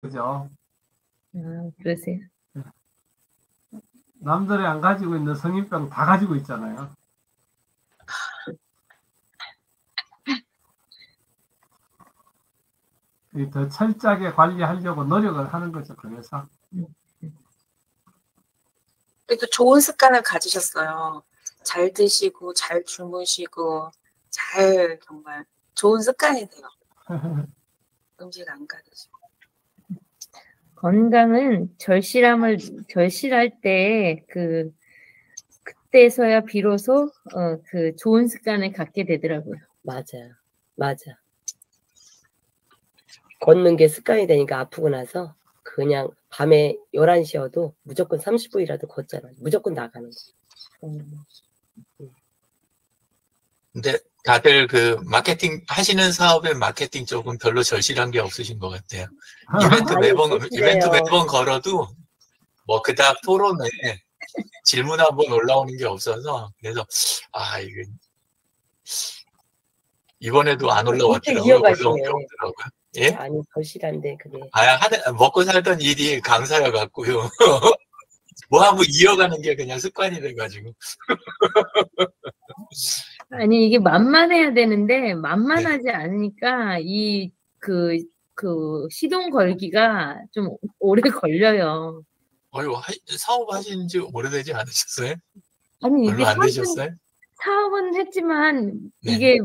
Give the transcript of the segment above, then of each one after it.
그죠? 그러세요? 남들이 안 가지고 있는 성인병 다 가지고 있잖아요. 더 철저하게 관리하려고 노력을 하는 거죠. 그래서. 그래도 좋은 습관을 가지셨어요. 잘 드시고 잘 주무시고 잘 정말 좋은 습관이네요. 음식 안 가리시고. 건강은 절실할 때 그때서야 비로소 그 좋은 습관을 갖게 되더라고요. 맞아. 걷는 게 습관이 되니까 아프고 나서 그냥 밤에 11시여도 무조건 30분이라도 걷잖아. 무조건 나가는 거. 근데 다들 그 마케팅 하시는 사업의 마케팅 쪽은 별로 절실한 게 없으신 것 같아요. 이벤트 매번 걸어도 뭐 그닥 토론에 질문 한번 올라오는 게 없어서 그래서 이게 이번에도 안 올라왔더라고요. 올라온 게 없더라고요. 예? 아니 절실한데 그게. 먹고 살던 일이 강사여갖고요. 뭐 한번 이어가는 게 그냥 습관이 돼가지고. 아니 이게 만만해야 되는데 만만하지 않으니까 그 시동 걸기가 좀 오래 걸려요. 사업 하신 지 오래되지 않으셨어요? 아니 얼마 안 되셨어요? 사업은 했지만 이게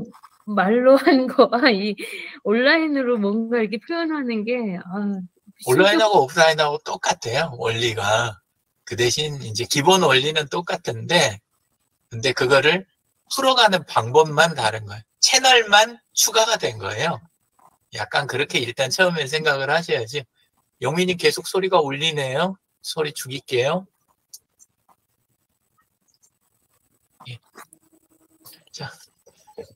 말로 한 거와 이 온라인으로 뭔가 이렇게 표현하는 게 온라인하고 오프라인하고 똑같아요. 원리가. 그 대신 이제 기본 원리는 똑같은데 근데 그거를 풀어가는 방법만 다른 거예요. 채널만 추가가 된 거예요. 약간 그렇게 일단 처음에 생각을 하셔야지. 영민이 계속 소리가 울리네요. 소리 죽일게요. 예. 자,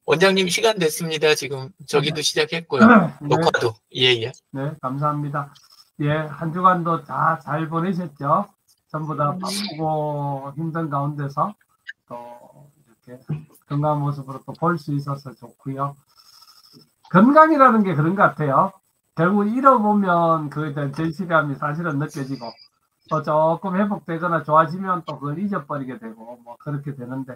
원장님 시간 됐습니다. 지금 저기도 시작했고요. 녹화도. 예. 네, 감사합니다. 예, 한 주간도 다 잘 보내셨죠? 전부 다 바쁘고 힘든 가운데서 또 이렇게 건강한 모습으로 또 볼 수 있어서 좋고요. 건강이라는 게 그런 것 같아요. 결국 잃어보면 그에 대한 절실함이 사실은 느껴지고 또 조금 회복되거나 좋아지면 또 그걸 잊어버리게 되고 뭐 그렇게 되는데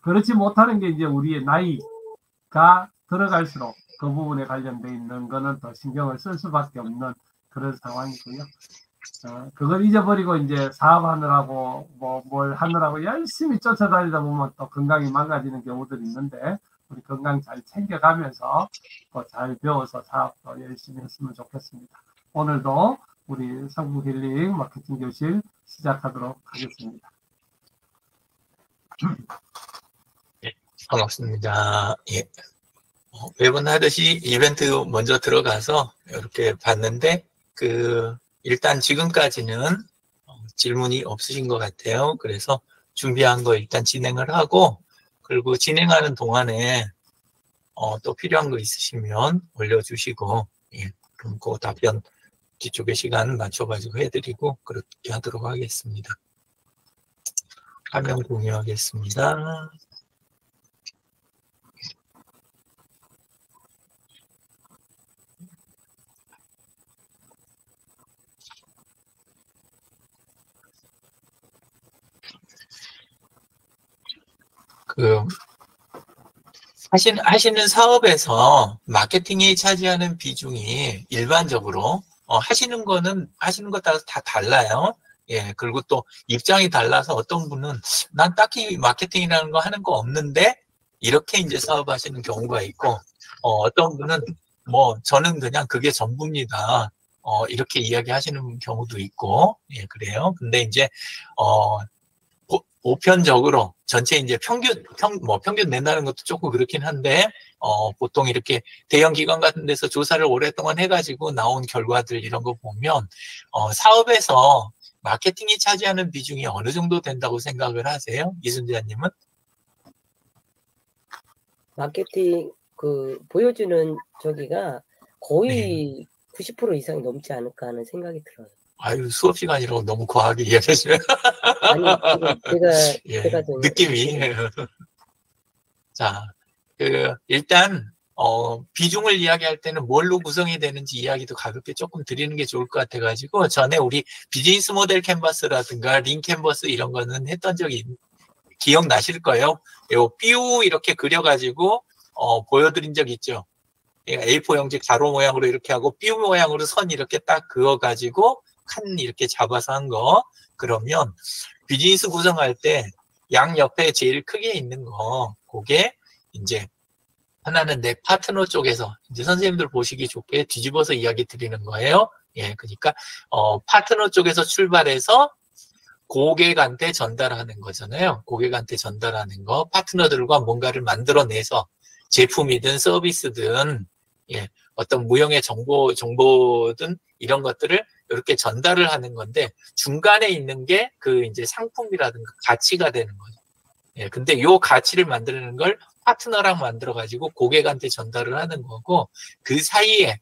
그렇지 못하는 게 이제 우리의 나이가 들어갈수록 그 부분에 관련돼 있는 거는 더 신경을 쓸 수밖에 없는 그런 상황이고요. 그걸 잊어버리고 이제 사업하느라고 뭘 하느라고 열심히 쫓아다니다 보면 또 건강이 망가지는 경우들이 있는데 우리 건강 잘 챙겨가면서 또 잘 배워서 사업도 열심히 했으면 좋겠습니다. 오늘도 우리 성북 힐링 마케팅 교실 시작하도록 하겠습니다. 예, 반갑습니다. 예. 매번 하듯이 이벤트 먼저 들어가서 이렇게 봤는데 일단 지금까지는 질문이 없으신 것 같아요. 그래서 준비한 거 일단 진행을 하고 그리고 진행하는 동안에 또 필요한 거 있으시면 올려주시고 그럼 그 답변 뒤쪽에 시간 맞춰가지고 해드리고 그렇게 하도록 하겠습니다. 화면 공유하겠습니다. 하시는 사업에서 마케팅이 차지하는 비중이 일반적으로 하시는 것 따라서 다 달라요. 예, 그리고 또 입장이 달라서 어떤 분은 난 딱히 마케팅이라는 거 하는 거 없는데 이렇게 이제 사업하시는 경우가 있고 어떤 분은 저는 그냥 그게 전부입니다. 이렇게 이야기하시는 경우도 있고 예, 그래요. 근데 이제 보편적으로 전체 이제 평균 낸다는 것도 조금 그렇긴 한데 보통 이렇게 대형 기관 같은 데서 조사를 오랫동안 해가지고 나온 결과들 이런 거 보면 사업에서 마케팅이 차지하는 비중이 어느 정도 된다고 생각을 하세요? 이순자님은? 마케팅 보여주는 저기가 거의 90% 이상이 넘지 않을까 하는 생각이 들어요. 아유, 수업 시간이라고 너무 과하게 이야기하시면. 아니, 제가 느낌이. 자, 일단, 비중을 이야기할 때는 뭘로 구성이 되는지 이야기도 가볍게 조금 드리는 게 좋을 것 같아가지고, 전에 우리 비즈니스 모델 캔버스라든가 링 캔버스 이런 거는 했던 적이 기억나실 거예요. 요 삐우 이렇게 그려가지고, 보여드린 적 있죠. A4 형식 가로 모양으로 이렇게 하고, 삐우 모양으로 선 이렇게 딱 그어가지고, 칸 이렇게 잡아서 한 거. 그러면 비즈니스 구성할 때 양 옆에 제일 크게 있는 거, 그게 이제 하나는 내 파트너 쪽에서 이제 선생님들 보시기 좋게 뒤집어서 이야기 드리는 거예요. 예, 그러니까 파트너 쪽에서 출발해서 고객한테 전달하는 거잖아요. 고객한테 전달하는 거, 파트너들과 뭔가를 만들어내서 제품이든 서비스든 예, 어떤 무형의 정보든 이런 것들을 이렇게 전달을 하는 건데 중간에 있는 게 그 이제 상품이라든가 가치가 되는 거죠. 예, 근데 요 가치를 만드는 걸 파트너랑 만들어 가지고 고객한테 전달을 하는 거고 그 사이에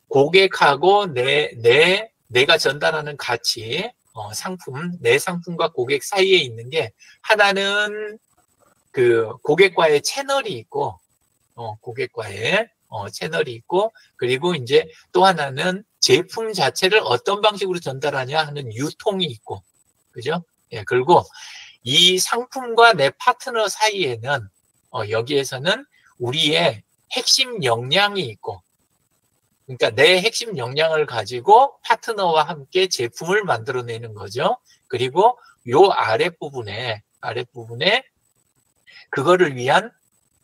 고객하고 내가 전달하는 가치 상품 내 상품과 고객 사이에 있는 게 하나는 그 고객과의 채널이 있고 고객과의 채널이 있고 그리고 이제 또 하나는 제품 자체를 어떤 방식으로 전달하냐 하는 유통이 있고 그죠? 예, 그리고 이 상품과 내 파트너 사이에는 여기에서는 우리의 핵심 역량이 있고 그러니까 내 핵심 역량을 가지고 파트너와 함께 제품을 만들어내는 거죠. 그리고 요 아랫부분에 그거를 위한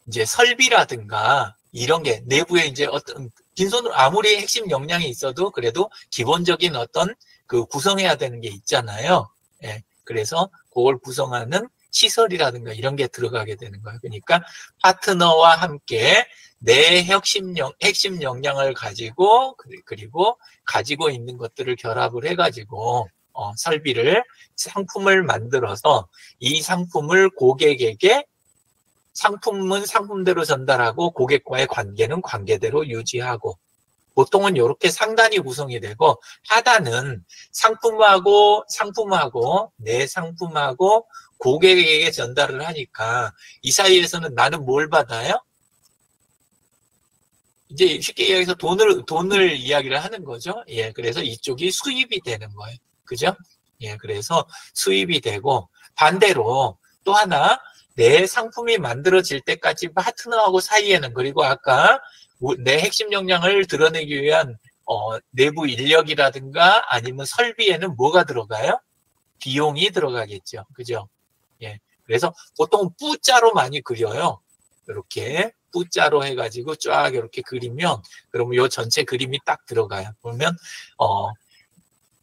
이제 설비라든가 이런 게 내부에 이제 어떤 빈손으로 아무리 핵심 역량이 있어도 그래도 기본적인 어떤 그 구성해야 되는 게 있잖아요. 예. 그래서 그걸 구성하는 시설이라든가 이런 게 들어가게 되는 거예요. 그러니까 파트너와 함께 내 핵심 역량을 가지고 그리고 가지고 있는 것들을 결합을 해가지고 설비를 상품을 만들어서 이 상품을 고객에게 상품은 상품대로 전달하고 고객과의 관계는 관계대로 유지하고 보통은 이렇게 상단이 구성이 되고 하단은 상품하고 내 상품하고 고객에게 전달을 하니까 이 사이에서는 나는 뭘 받아요? 이제 쉽게 이야기해서 돈을 이야기를 하는 거죠. 예, 그래서 이쪽이 수입이 되는 거예요. 그죠? 예, 그래서 수입이 되고 반대로 또 하나 내 상품이 만들어질 때까지 파트너하고 사이에는 그리고 아까 내 핵심 역량을 드러내기 위한 내부 인력이라든가 아니면 설비에는 뭐가 들어가요? 비용이 들어가겠죠. 그죠? 예. 그래서 보통 뿌자로 많이 그려요. 이렇게 뿌자로 해가지고 쫙 이렇게 그리면 그러면 요 전체 그림이 딱 들어가요. 그러면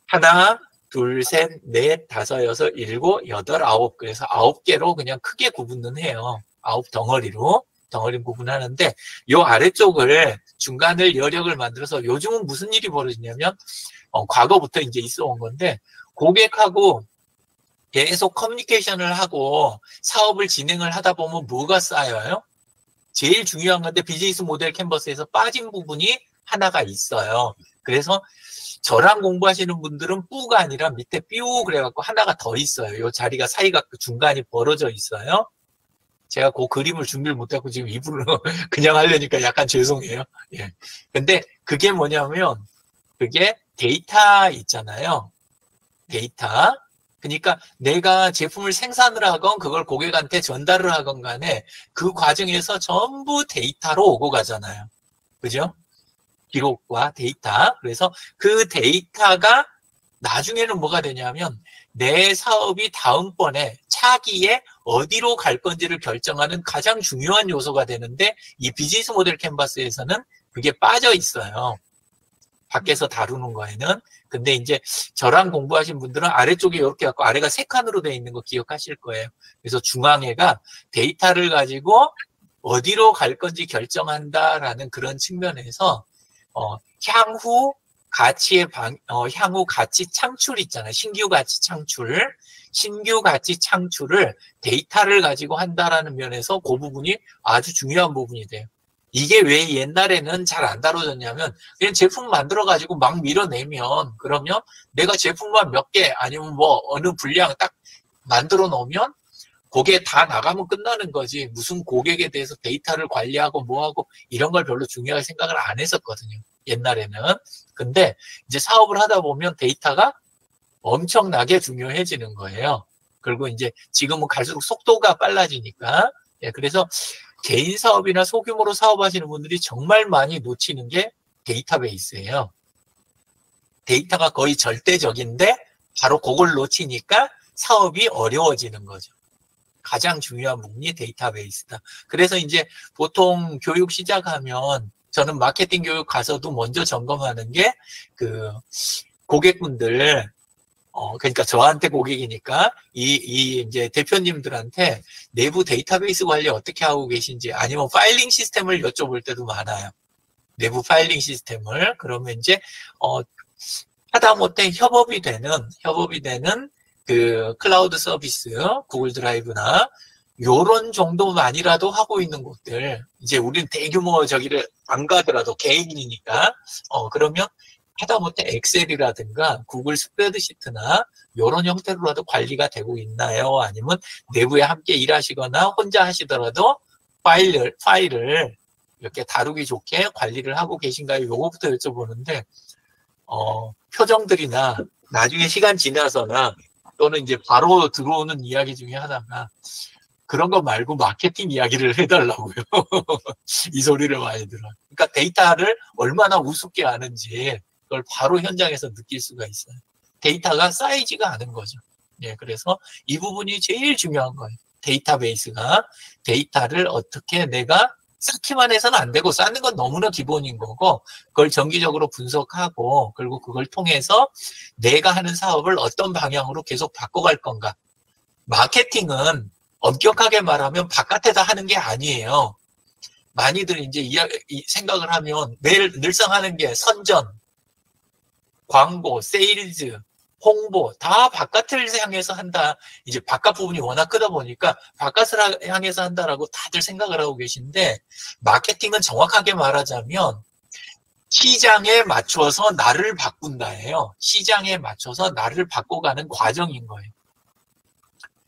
하나, 둘, 셋, 넷, 다섯, 여섯, 일곱, 여덟, 아홉. 그래서 9개로 그냥 크게 구분은 해요. 9덩어리 구분하는데 요 아래쪽을 중간을 여력을 만들어서 요즘은 무슨 일이 벌어지냐면 과거부터 이제 있어 온 건데 고객하고 계속 커뮤니케이션을 하고 사업을 진행을 하다 보면 뭐가 쌓여요? 제일 중요한 건데 비즈니스 모델 캔버스에서 빠진 부분이 하나가 있어요. 그래서 저랑 공부하시는 분들은 뿌가 아니라 밑에 삐우 그래갖고 하나가 더 있어요. 요 자리가 사이가 중간이 벌어져 있어요. 제가 그 그림을 준비를 못하고 지금 입으로 그냥 하려니까 약간 죄송해요. 예. 근데 그게 뭐냐면 그게 데이터 있잖아요. 데이터. 그러니까 내가 제품을 생산을 하건 그걸 고객한테 전달을 하건 간에 그 과정에서 전부 데이터로 오고 가잖아요. 그죠? 기록과 데이터. 그래서 그 데이터가 나중에는 뭐가 되냐면 내 사업이 다음번에 차기에 어디로 갈 건지를 결정하는 가장 중요한 요소가 되는데 이 비즈니스 모델 캔버스에서는 그게 빠져 있어요. 밖에서 다루는 거에는. 근데 이제 저랑 공부하신 분들은 아래쪽에 이렇게 갖고 아래가 3칸으로 되어 있는 거 기억하실 거예요. 그래서 중앙에가 데이터를 가지고 어디로 갈 건지 결정한다라는 그런 측면에서 향후 향후 가치 창출 있잖아요. 신규 가치 창출을 데이터를 가지고 한다라는 면에서 그 부분이 아주 중요한 부분이 돼요. 이게 왜 옛날에는 잘 안 다뤄졌냐면 그냥 제품 만들어 가지고 막 밀어내면 그러면 내가 제품만 몇 개 아니면 뭐 어느 분량 딱 만들어 놓으면 거기에 다 나가면 끝나는 거지. 무슨 고객에 대해서 데이터를 관리하고 뭐하고 이런 걸 별로 중요하게 생각을 안 했었거든요. 옛날에는. 근데 이제 사업을 하다 보면 데이터가 엄청나게 중요해지는 거예요. 그리고 이제 지금은 갈수록 속도가 빨라지니까. 예, 그래서 개인 사업이나 소규모로 사업하시는 분들이 정말 많이 놓치는 게 데이터베이스예요. 데이터가 거의 절대적인데 바로 그걸 놓치니까 사업이 어려워지는 거죠. 가장 중요한 부분이 데이터베이스다. 그래서 이제 보통 교육 시작하면 저는 마케팅 교육 가서도 먼저 점검하는 게 그 고객분들 그러니까 저한테 고객이니까 이 이제 대표님들한테 내부 데이터베이스 관리 어떻게 하고 계신지 아니면 파일링 시스템을 여쭤볼 때도 많아요. 내부 파일링 시스템을 그러면 이제 하다못해 협업이 되는 그 클라우드 서비스, 구글 드라이브나 요런 정도만이라도 하고 있는 곳들 이제 우리는 대규모 저기를 안 가더라도 개인이니까 그러면 하다못해 엑셀이라든가 구글 스프레드시트나 이런 형태로라도 관리가 되고 있나요? 아니면 내부에 함께 일하시거나 혼자 하시더라도 파일을 이렇게 다루기 좋게 관리를 하고 계신가요? 요거부터 여쭤보는데 표정들이나 나중에 시간 지나서나 또는 이제 바로 들어오는 이야기 중에 하나가 그런 거 말고 마케팅 이야기를 해달라고요. 이 소리를 많이 들어요. 그러니까 데이터를 얼마나 우습게 아는지 그걸 바로 현장에서 느낄 수가 있어요. 데이터가 쌓이지가 않은 거죠. 예, 그래서 이 부분이 제일 중요한 거예요. 데이터베이스가 데이터를 어떻게 내가 쌓기만 해서는 안 되고 쌓는 건 너무나 기본인 거고 그걸 정기적으로 분석하고 그리고 그걸 통해서 내가 하는 사업을 어떤 방향으로 계속 바꿔갈 건가. 마케팅은 엄격하게 말하면 바깥에다 하는 게 아니에요. 많이들 이제 생각을 하면 늘상 하는 게 선전, 광고, 세일즈, 홍보 다 바깥을 향해서 한다. 이제 바깥 부분이 워낙 크다 보니까 바깥을 향해서 한다라고 다들 생각을 하고 계신데 마케팅은 정확하게 말하자면 시장에 맞춰서 나를 바꾼다예요. 시장에 맞춰서 나를 바꿔가는 과정인 거예요.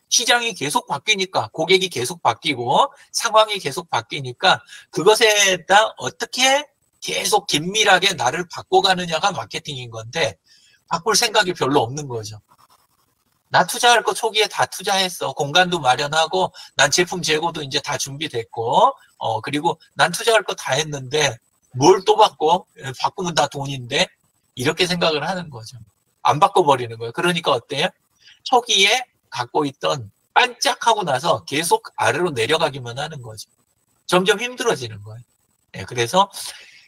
시장이 계속 바뀌니까 고객이 계속 바뀌고 상황이 계속 바뀌니까 그것에다 어떻게 계속 긴밀하게 나를 바꿔가느냐가 마케팅인 건데 바꿀 생각이 별로 없는 거죠. 나 투자할 거 초기에 다 투자했어. 공간도 마련하고 난 제품 재고도 이제 다 준비됐고 그리고 난 투자할 거 다 했는데 뭘 또 바꿔? 바꾸면 다 돈인데 이렇게 생각을 하는 거죠. 안 바꿔버리는 거예요. 그러니까 어때요? 초기에 갖고 있던 반짝하고 나서 계속 아래로 내려가기만 하는 거죠. 점점 힘들어지는 거예요. 네, 그래서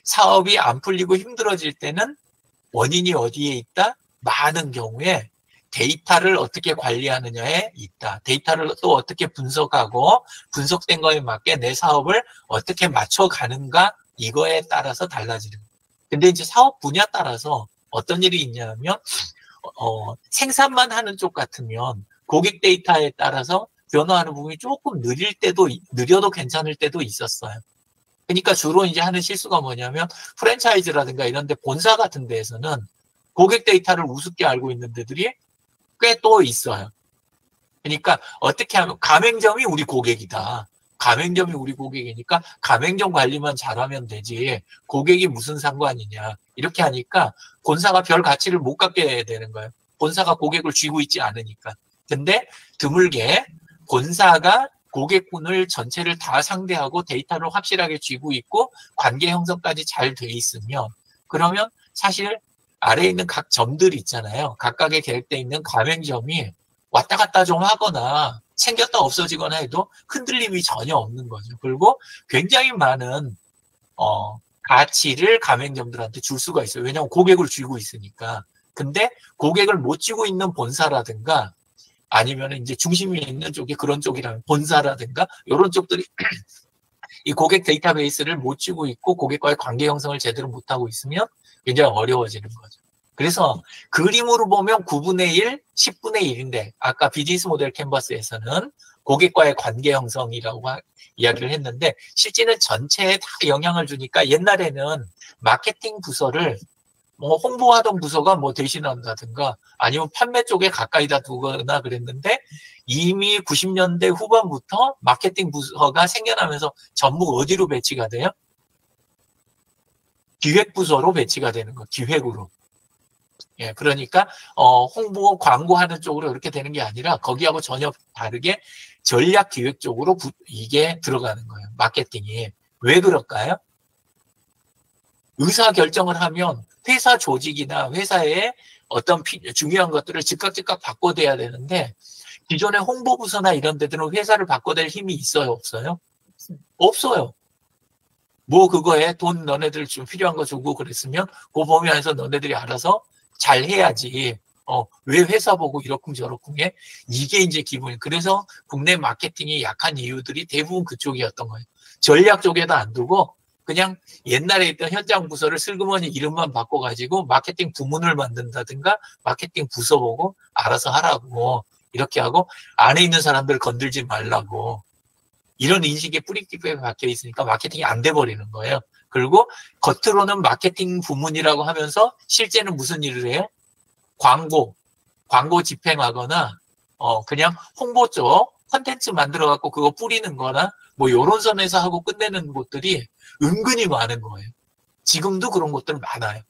사업이 안 풀리고 힘들어질 때는 원인이 어디에 있다? 많은 경우에 데이터를 어떻게 관리하느냐에 있다. 데이터를 또 어떻게 분석하고 분석된 거에 맞게 내 사업을 어떻게 맞춰가는가 이거에 따라서 달라지는 거예요. 근데 이제 사업 분야 따라서 어떤 일이 있냐면 생산만 하는 쪽 같으면 고객 데이터에 따라서 변화하는 부분이 조금 느려도 괜찮을 때도 있었어요. 그러니까 주로 이제 하는 실수가 뭐냐면 프랜차이즈라든가 이런 데 본사 같은 데에서는 고객 데이터를 우습게 알고 있는 데들이 꽤 또 있어요. 그러니까 어떻게 하면 가맹점이 우리 고객이다. 가맹점이 우리 고객이니까 가맹점 관리만 잘하면 되지 고객이 무슨 상관이냐 이렇게 하니까 본사가 별 가치를 못 갖게 되는 거예요. 본사가 고객을 쥐고 있지 않으니까. 근데 드물게 본사가 고객분을 전체를 다 상대하고 데이터를 확실하게 쥐고 있고 관계 형성까지 잘 돼 있으면 그러면 사실 아래에 있는 각 점들 있잖아요. 각각의 계획되어 있는 가맹점이 왔다 갔다 좀 하거나 생겼다 없어지거나 해도 흔들림이 전혀 없는 거죠. 그리고 굉장히 많은 가치를 가맹점들한테 줄 수가 있어요. 왜냐하면 고객을 쥐고 있으니까. 근데 고객을 못 쥐고 있는 본사라든가 아니면 이제 중심이 있는 쪽이 그런 쪽이라면 본사라든가 이런 쪽들이 이 고객 데이터베이스를 못 쥐고 있고 고객과의 관계 형성을 제대로 못하고 있으면 굉장히 어려워지는 거죠. 그래서 그림으로 보면 9분의 1, 10분의 1인데 아까 비즈니스 모델 캔버스에서는 고객과의 관계 형성이라고 이야기를 했는데 실제는 전체에 다 영향을 주니까 옛날에는 마케팅 부서를 뭐 홍보하던 부서가 뭐 대신한다든가 아니면 판매 쪽에 가까이다 두거나 그랬는데 이미 90년대 후반부터 마케팅 부서가 생겨나면서 전부 어디로 배치가 돼요? 기획부서로 배치가 되는 거, 기획으로. 예, 그러니까 홍보, 광고하는 쪽으로 이렇게 되는 게 아니라 거기하고 전혀 다르게 전략 기획 쪽으로 이게 들어가는 거예요. 마케팅이. 왜 그럴까요? 의사 결정을 하면 회사 조직이나 회사의 어떤 중요한 것들을 즉각 바꿔대야 되는데 기존의 홍보부서나 이런 데들은 회사를 바꿔댈 힘이 있어요? 없어요? 없어요. 뭐 그거에 돈 너네들 좀 필요한 거 주고 그랬으면 그 범위 안에서 너네들이 알아서 잘 해야지. 왜 회사 보고 이렇쿵 저렇쿵 해? 이게 이제 기본이. 그래서 국내 마케팅이 약한 이유들이 대부분 그쪽이었던 거예요. 전략 쪽에다 안 두고 그냥 옛날에 있던 현장 부서를 슬그머니 이름만 바꿔가지고 마케팅 부문을 만든다든가 마케팅 부서 보고 알아서 하라고 이렇게 하고 안에 있는 사람들 건들지 말라고 이런 인식에 뿌리 깊게 박혀 있으니까 마케팅이 안 돼버리는 거예요. 그리고 겉으로는 마케팅 부문이라고 하면서 실제는 무슨 일을 해요? 광고 집행하거나 그냥 홍보 쪽 컨텐츠 만들어 갖고 그거 뿌리는 거나 뭐 요런 선에서 하고 끝내는 곳들이 은근히 많은 거예요. 지금도 그런 곳들 많아요.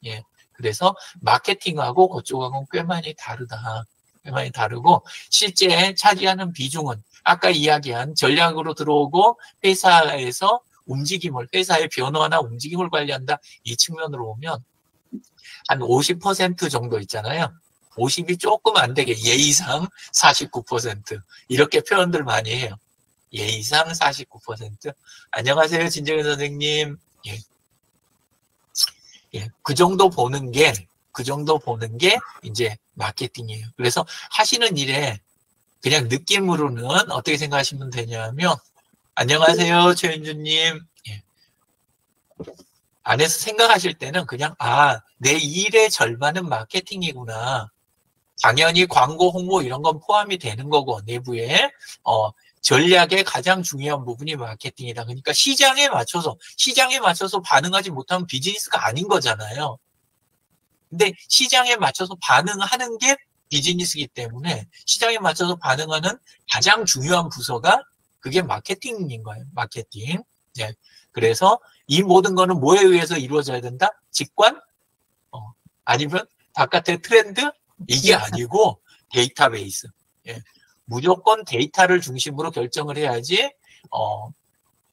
예. 그래서 마케팅하고 그쪽하고는 꽤 많이 다르다. 꽤 많이 다르고 실제 차지하는 비중은 아까 이야기한 전략으로 들어오고 회사에서 움직임을, 회사의 변화나 움직임을 관리한다. 이 측면으로 보면 한 50% 정도 있잖아요. 50이 조금 안 되게 예의상 49% 이렇게 표현들 많이 해요. 예의상 49%. 안녕하세요, 진정현 선생님. 예. 예. 그 정도 보는 게 이제 마케팅이에요. 그래서 하시는 일에 그냥 느낌으로는 어떻게 생각하시면 되냐면, 안녕하세요, 최윤주님. 예. 안에서 생각하실 때는 그냥, 내 일의 절반은 마케팅이구나. 당연히 광고, 홍보 이런 건 포함이 되는 거고, 내부에, 전략의 가장 중요한 부분이 마케팅이다. 그러니까 시장에 맞춰서 반응하지 못하면 비즈니스가 아닌 거잖아요. 근데 시장에 맞춰서 반응하는 게 비즈니스이기 때문에 시장에 맞춰서 반응하는 가장 중요한 부서가 그게 마케팅인 거예요. 마케팅. 네. 그래서 이 모든 거는 뭐에 의해서 이루어져야 된다? 직관? 아니면 바깥의 트렌드? 이게 아니고 데이터베이스. 예. 무조건 데이터를 중심으로 결정을 해야지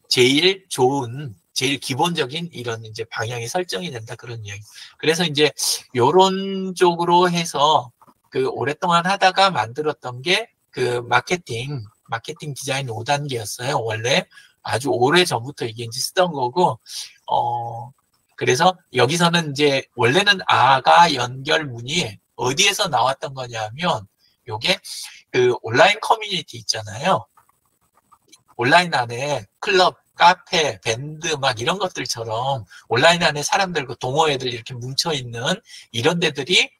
제일 좋은, 제일 기본적인 이런 이제 방향이 설정이 된다 그런 이야기. 그래서 이제 요런 쪽으로 해서 그 오랫동안 하다가 만들었던 게 그 마케팅 디자인 5단계였어요. 원래 아주 오래 전부터 이게 이제 쓰던 거고 그래서 여기서는 이제 원래는 아가 연결문이 어디에서 나왔던 거냐면 요게 그 온라인 커뮤니티 있잖아요. 온라인 안에 클럽, 카페, 밴드 막 이런 것들처럼 온라인 안에 사람들, 그 동호회들 이렇게 뭉쳐있는 이런 데들이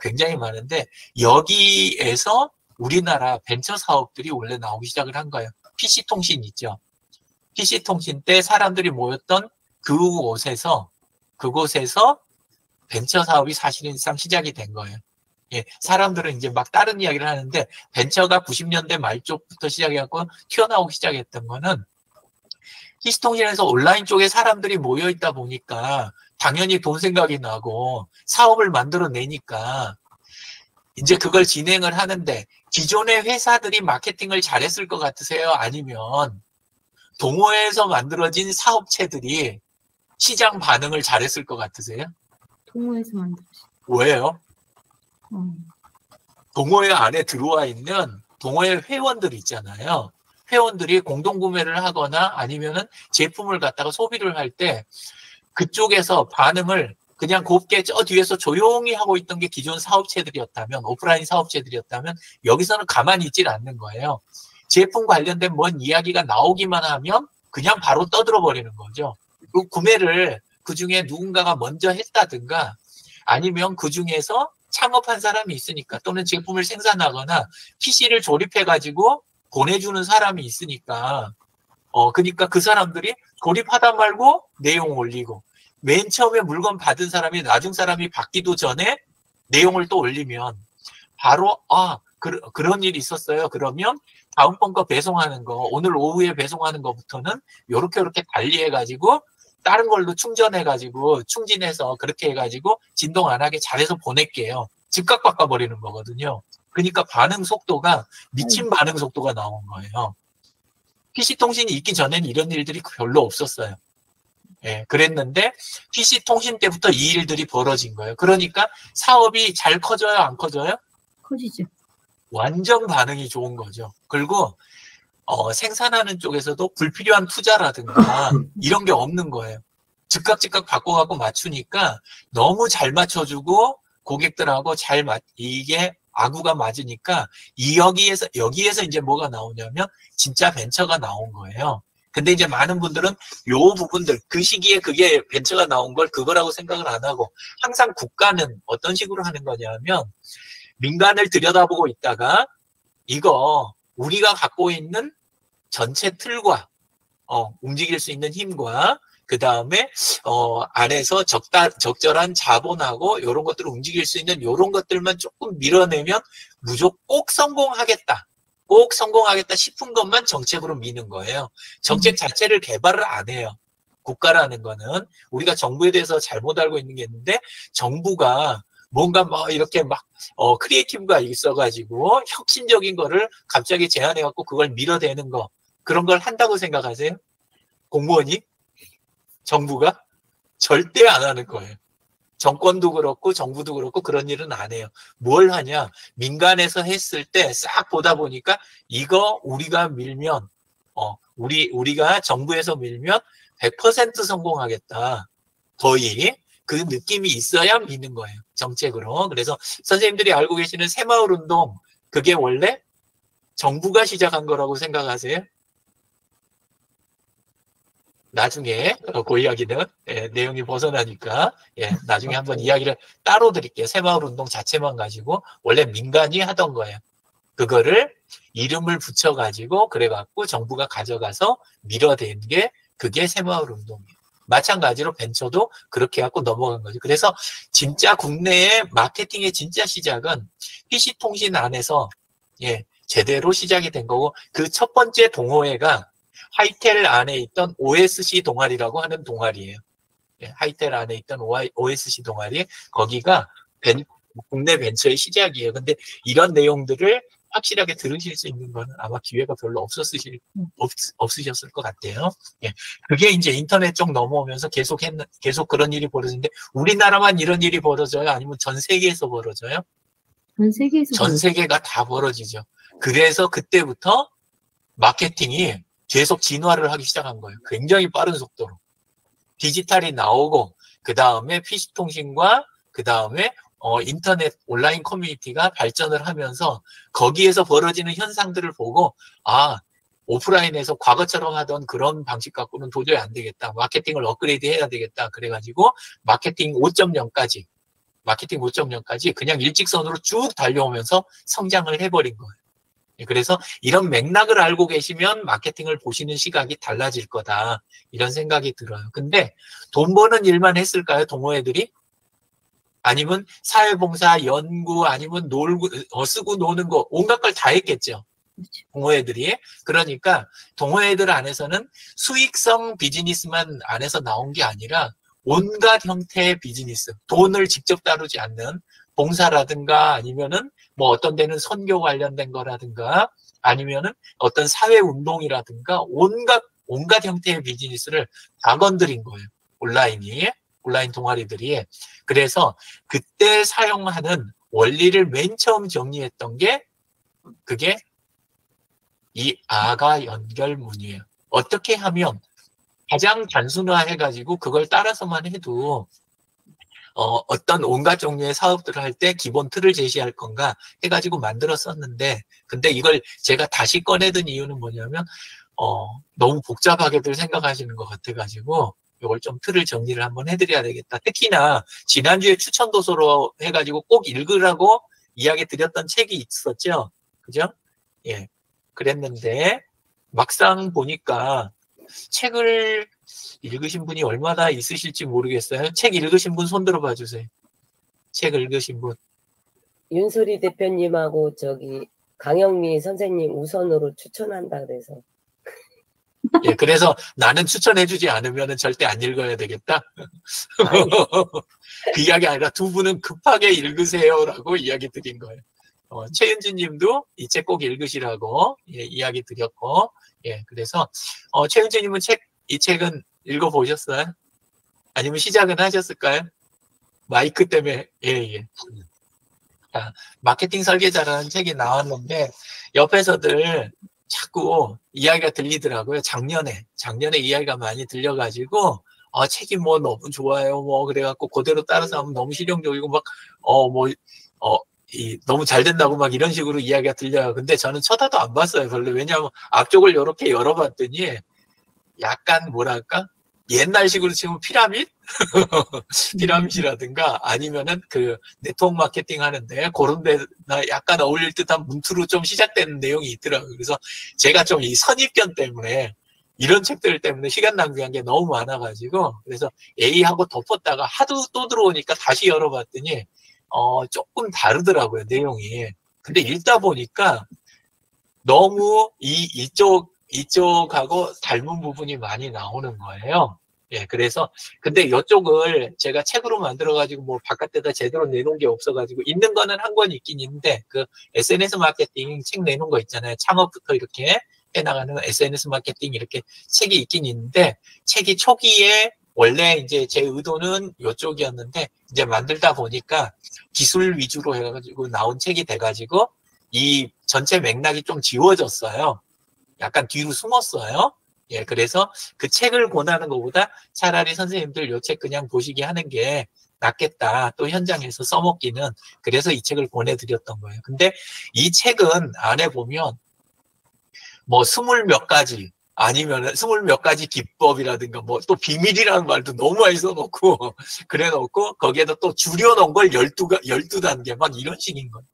굉장히 많은데 여기에서 우리나라 벤처 사업들이 원래 나오기 시작을 한 거예요. PC통신 있죠. PC통신 때 사람들이 모였던 그곳에서 벤처 사업이 사실상 시작이 된 거예요. 예, 사람들은 이제 막 다른 이야기를 하는데 벤처가 90년대 말 쪽부터 시작해갖고 튀어나오기 시작했던 거는 PC통신에서 온라인 쪽에 사람들이 모여있다 보니까 당연히 돈 생각이 나고 사업을 만들어내니까 이제 그걸 진행을 하는데 기존의 회사들이 마케팅을 잘했을 것 같으세요? 아니면 동호회에서 만들어진 사업체들이 시장 반응을 잘했을 것 같으세요? 동호회에서 만들었어. 왜요? 동호회 안에 들어와 있는 동호회 회원들 있잖아요. 회원들이 공동구매를 하거나 아니면은 제품을 갖다가 소비를 할 때 그쪽에서 반응을 그냥 곱게 저 뒤에서 조용히 하고 있던 게 기존 사업체들이었다면, 오프라인 사업체들이었다면 여기서는 가만히 있질 않는 거예요. 제품 관련된 뭔 이야기가 나오기만 하면 그냥 바로 떠들어 버리는 거죠. 그 구매를 그중에 누군가가 먼저 했다든가 아니면 그중에서 창업한 사람이 있으니까 또는 제품을 생산하거나 PC를 조립해가지고 보내주는 사람이 있으니까 그러니까 그 사람들이 조립하다 말고 내용 올리고 맨 처음에 물건 받은 사람이 나중 사람이 받기도 전에 내용을 또 올리면 바로 그런 일이 있었어요. 그러면 다음번 거 배송하는 거, 오늘 오후에 배송하는 거부터는 요렇게 관리해가지고 다른 걸로 충진해서 그렇게 해가지고 진동 안 하게 잘해서 보낼게요. 즉각 바꿔버리는 거거든요. 그러니까 반응 속도가 미친 반응 속도가 나온 거예요. PC통신이 있기 전에는 이런 일들이 별로 없었어요. 예, 그랬는데 PC통신 때부터 이 일들이 벌어진 거예요. 그러니까 사업이 잘 커져요, 안 커져요? 커지죠. 완전 반응이 좋은 거죠. 그리고 생산하는 쪽에서도 불필요한 투자라든가 이런 게 없는 거예요. 즉각 바꿔갖고 맞추니까 너무 잘 맞춰주고 고객들하고 이게 아구가 맞으니까 여기에서 이제 뭐가 나오냐면 진짜 벤처가 나온 거예요. 근데 이제 많은 분들은 요 부분들, 그 시기에 그게 벤처가 나온 걸 그거라고 생각을 안 하고 항상 국가는 어떤 식으로 하는 거냐면 민간을 들여다보고 있다가 이거 우리가 갖고 있는 전체 틀과 움직일 수 있는 힘과 그 다음에 안에서 적절한 자본하고 이런 것들을 움직일 수 있는 이런 것들만 조금 밀어내면 무조건 꼭 성공하겠다 싶은 것만 정책으로 미는 거예요. 정책 자체를 개발을 안 해요. 국가라는 거는 우리가 정부에 대해서 잘못 알고 있는 게 있는데 정부가 뭔가 이렇게 크리에이티브가 있어가지고 혁신적인 거를 갑자기 제안해갖고 그걸 밀어대는 거 그런 걸 한다고 생각하세요? 공무원이? 정부가? 절대 안 하는 거예요. 정권도 그렇고 정부도 그렇고 그런 일은 안 해요. 뭘 하냐? 민간에서 했을 때 싹 보다 보니까 이거 우리가 밀면 우리가 정부에서 밀면 100% 성공하겠다. 거의 그 느낌이 있어야 미는 거예요. 정책으로. 그래서 선생님들이 알고 계시는 새마을운동 그게 원래 정부가 시작한 거라고 생각하세요? 나중에 그 이야기는 내용이 벗어나니까 나중에 한번 이야기를 따로 드릴게요. 새마을운동 자체만 가지고 원래 민간이 하던 거예요. 그거를 이름을 붙여가지고 그래갖고 정부가 가져가서 밀어댄 게 그게 새마을운동이에요. 마찬가지로 벤처도 그렇게 해갖고 넘어간 거죠. 그래서 진짜 국내의 마케팅의 진짜 시작은 PC통신 안에서 제대로 시작이 된 거고 그 첫 번째 동호회가 하이텔 안에 있던 OSC 동아리라고 하는 동아리예요. 하이텔 안에 있던 OSC 동아리 거기가 국내 벤처의 시작이에요. 근데 이런 내용들을 확실하게 들으실 수 있는 거는 아마 기회가 별로 없으셨을 것 같아요. 그게 이제 인터넷 쪽 넘어오면서 계속 그런 일이 벌어지는데 우리나라만 이런 일이 벌어져요? 아니면 전 세계에서 벌어져요? 전 세계가 다 벌어지죠. 그래서 그때부터 마케팅이 계속 진화를 하기 시작한 거예요. 굉장히 빠른 속도로. 디지털이 나오고 그 다음에 PC통신과 그 다음에 인터넷 온라인 커뮤니티가 발전을 하면서 거기에서 벌어지는 현상들을 보고 오프라인에서 과거처럼 하던 그런 방식 갖고는 도저히 안 되겠다. 마케팅을 업그레이드 해야 되겠다. 그래가지고 마케팅 5.0까지 그냥 일직선으로 쭉 달려오면서 성장을 해버린 거예요. 그래서 이런 맥락을 알고 계시면 마케팅을 보시는 시각이 달라질 거다. 이런 생각이 들어요. 근데 돈 버는 일만 했을까요? 동호회들이? 아니면 사회봉사, 연구, 아니면 쓰고 노는 거 온갖 걸 다 했겠죠. 동호회들이. 그러니까 동호회들 안에서는 수익성 비즈니스만 안에서 나온 게 아니라 온갖 형태의 비즈니스, 돈을 직접 다루지 않는 봉사라든가 아니면은 어떤 데는 선교 관련된 거라든가 아니면은 어떤 사회 운동이라든가 온갖 형태의 비즈니스를 다 건드린 거예요. 온라인 동아리들이. 그래서 그때 사용하는 원리를 맨 처음 정리했던 게 그게 이 아가 연결문이에요. 어떻게 하면 가장 단순화해가지고 그걸 따라서만 해도 어떤 온갖 종류의 사업들을 할 때 기본 틀을 제시할 건가 해가지고 만들었었는데 근데 이걸 제가 다시 꺼내든 이유는 뭐냐면 너무 복잡하게들 생각하시는 것 같아가지고 이걸 좀 틀을 정리를 한번 해드려야 되겠다. 특히나 지난주에 추천도서로 해가지고 꼭 읽으라고 이야기 드렸던 책이 있었죠. 그죠? 그랬는데 막상 보니까 책을 읽으신 분이 얼마나 있으실지 모르겠어요. 책 읽으신 분 손 들어봐 주세요. 책 읽으신 분. 윤소리 대표님하고 저기 강영미 선생님 우선으로 추천한다 그래서. 예, 그래서 나는 추천해주지 않으면 절대 안 읽어야 되겠다. 그 이야기 아니라 두 분은 급하게 읽으세요라고 이야기 드린 거예요. 최윤진 님도 이 책 꼭 읽으시라고 예, 이야기 드렸고, 예, 그래서, 최윤진 님은 이 책은 읽어보셨어요? 아니면 시작은 하셨을까요? 마이크 때문에, 예. 자, 마케팅 설계자라는 책이 나왔는데, 옆에서들 자꾸 이야기가 들리더라고요. 작년에 이야기가 많이 들려가지고, 책이 뭐 너무 좋아요. 뭐, 그래갖고 그대로 따라서 하면 너무 실용적이고, 막, 너무 잘 된다고 막 이런 식으로 이야기가 들려요. 근데 저는 쳐다도 안 봤어요. 별로. 왜냐하면 앞쪽을 이렇게 열어봤더니 약간 뭐랄까? 옛날식으로 치면 피라밋? 피라밋이라든가 아니면은 그 네트워크 마케팅 하는데 그런 데나 약간 어울릴 듯한 문투로 좀 시작되는 내용이 있더라고요. 그래서 제가 좀 이 선입견 때문에 이런 책들 때문에 시간 낭비한 게 너무 많아가지고 그래서 A하고 덮었다가 하도 또 들어오니까 다시 열어봤더니 조금 다르더라고요, 내용이. 근데 읽다 보니까 너무 이쪽하고 닮은 부분이 많이 나오는 거예요. 예, 그래서, 근데 이쪽을 제가 책으로 만들어가지고 뭐 바깥에다 제대로 내놓은 게 없어가지고 있는 거는 한 권 있긴 있는데 그 SNS 마케팅 책 내놓은 거 있잖아요. 창업부터 이렇게 해나가는 SNS 마케팅 이렇게 책이 있긴 있는데 책이 초기에 원래 이제 제 의도는 이쪽이었는데 이제 만들다 보니까 기술 위주로 해가지고 나온 책이 돼가지고 이 전체 맥락이 좀 지워졌어요. 약간 뒤로 숨었어요. 예, 그래서 그 책을 권하는 것보다 차라리 선생님들 요 책 그냥 보시게 하는 게 낫겠다. 또 현장에서 써먹기는. 그래서 이 책을 보내드렸던 거예요. 근데 이 책은 안에 보면 뭐 20몇 가지 아니면 20몇 가지 기법이라든가 뭐 또 비밀이라는 말도 너무 많이 써놓고 그래 놓고 거기에다 또 줄여놓은 걸 12단계 막 이런 식인 거예요.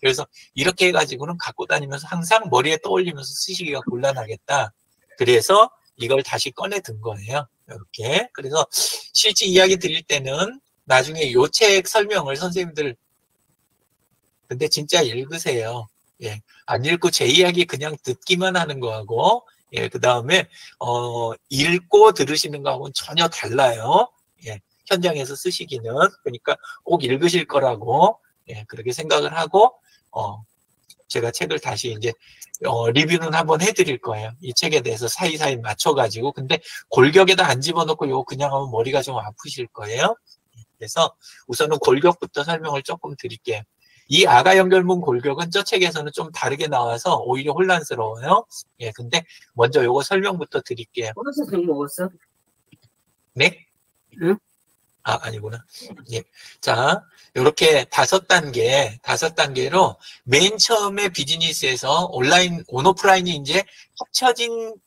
그래서 이렇게 해가지고는 갖고 다니면서 항상 머리에 떠올리면서 쓰시기가 곤란하겠다. 그래서 이걸 다시 꺼내 든 거예요. 이렇게. 그래서 실제 이야기 드릴 때는 나중에 요 책 설명을 선생님들 근데 진짜 읽으세요. 예. 안 읽고 제 이야기 그냥 듣기만 하는 거하고 예, 그 다음에, 읽고 들으시는 거하고는 전혀 달라요. 예, 현장에서 쓰시기는. 그러니까 꼭 읽으실 거라고, 예, 그렇게 생각을 하고, 제가 책을 다시 이제, 리뷰는 한번 해드릴 거예요. 이 책에 대해서 사이사이 맞춰가지고. 근데 골격에다 안 집어넣고 요거 그냥 하면 머리가 좀 아프실 거예요. 그래서 우선은 골격부터 설명을 조금 드릴게요. 이 아가 연결문 골격은 저 책에서는 좀 다르게 나와서 오히려 혼란스러워요. 예, 근데 먼저 요거 설명부터 드릴게요. 어디서 술 먹었어? 네? 응? 아, 아니구나. 예. 자, 요렇게 5단계로 맨 처음에 비즈니스에서 온라인, 온오프라인이 이제 합쳐진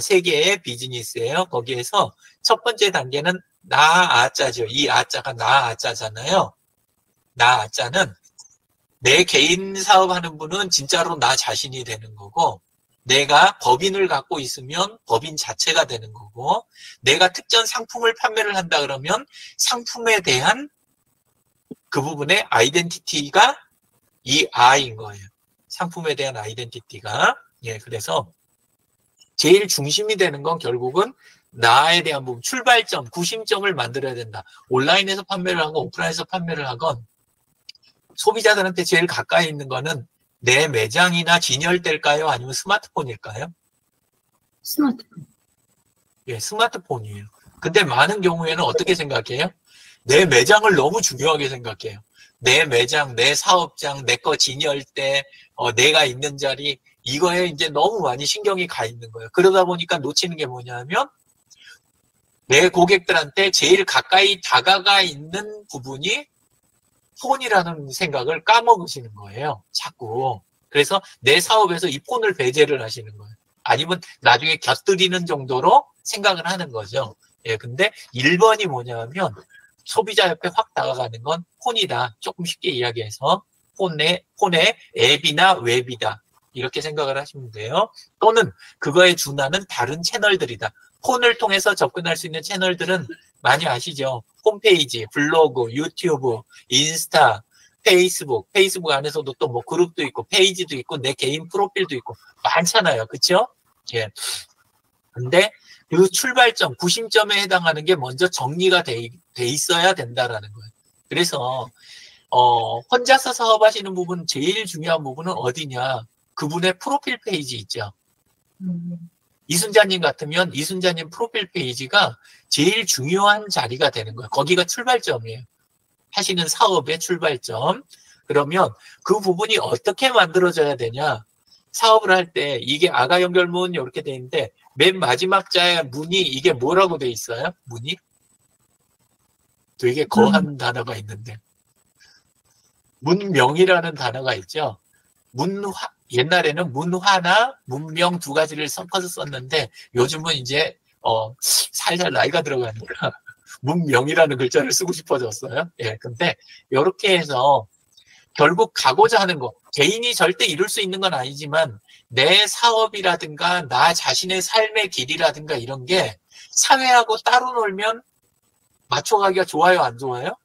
세 개의 비즈니스예요. 거기에서 첫 번째 단계는 나아자죠. 이 아자가 나아자잖아요. 나아자는 내 개인 사업하는 분은 진짜로 나 자신이 되는 거고 내가 법인을 갖고 있으면 법인 자체가 되는 거고 내가 특정 상품을 판매를 한다 그러면 상품에 대한 그 부분의 아이덴티티가 이 아인 거예요. 상품에 대한 아이덴티티가. 예, 그래서 제일 중심이 되는 건 결국은 나에 대한 부분, 출발점, 구심점을 만들어야 된다. 온라인에서 판매를 하건 오프라인에서 판매를 하건 소비자들한테 제일 가까이 있는 거는 내 매장이나 진열대일까요? 아니면 스마트폰일까요? 스마트폰. 예, 스마트폰이에요. 근데 많은 경우에는 어떻게 생각해요? 내 매장을 너무 중요하게 생각해요. 내 매장, 내 사업장, 내 거 진열대, 내가 있는 자리, 이거에 이제 너무 많이 신경이 가 있는 거예요. 그러다 보니까 놓치는 게 뭐냐면 내 고객들한테 제일 가까이 다가가 있는 부분이 폰이라는 생각을 까먹으시는 거예요. 자꾸. 그래서 내 사업에서 이 폰을 배제를 하시는 거예요. 아니면 나중에 곁들이는 정도로 생각을 하는 거죠. 예, 근데 1번이 뭐냐면 소비자 옆에 확 다가가는 건 폰이다. 조금 쉽게 이야기해서 폰의 앱이나 웹이다. 이렇게 생각을 하시면 돼요. 또는 그거에 준하는 다른 채널들이다. 폰을 통해서 접근할 수 있는 채널들은 많이 아시죠? 홈페이지, 블로그, 유튜브, 인스타, 페이스북 안에서도 또 뭐 그룹도 있고 페이지도 있고 내 개인 프로필도 있고 많잖아요. 그렇죠? 예. 근데 그 출발점, 구심점에 해당하는 게 먼저 정리가 돼 있어야 된다라는 거예요. 그래서 혼자서 사업하시는 부분 제일 중요한 부분은 어디냐? 그분의 프로필 페이지 있죠. 이순자님 같으면 이순자님 프로필 페이지가 제일 중요한 자리가 되는 거예요. 거기가 출발점이에요. 하시는 사업의 출발점. 그러면 그 부분이 어떻게 만들어져야 되냐? 사업을 할 때 이게 아가 연결문 이렇게 돼 있는데 맨 마지막 자의 문이 이게 뭐라고 돼 있어요? 문이? 되게 거한 단어가 있는데 문명이라는 단어가 있죠. 옛날에는 문화나 문명 두 가지를 섞어서 썼는데 요즘은 이제 살살 나이가 들어가니까 문명이라는 글자를 쓰고 싶어졌어요. 예, 근데 이렇게 해서 결국 가고자 하는 거, 개인이 절대 이룰 수 있는 건 아니지만 내 사업이라든가 나 자신의 삶의 길이라든가 이런 게 사회하고 따로 놀면 맞춰가기가 좋아요, 안 좋아요?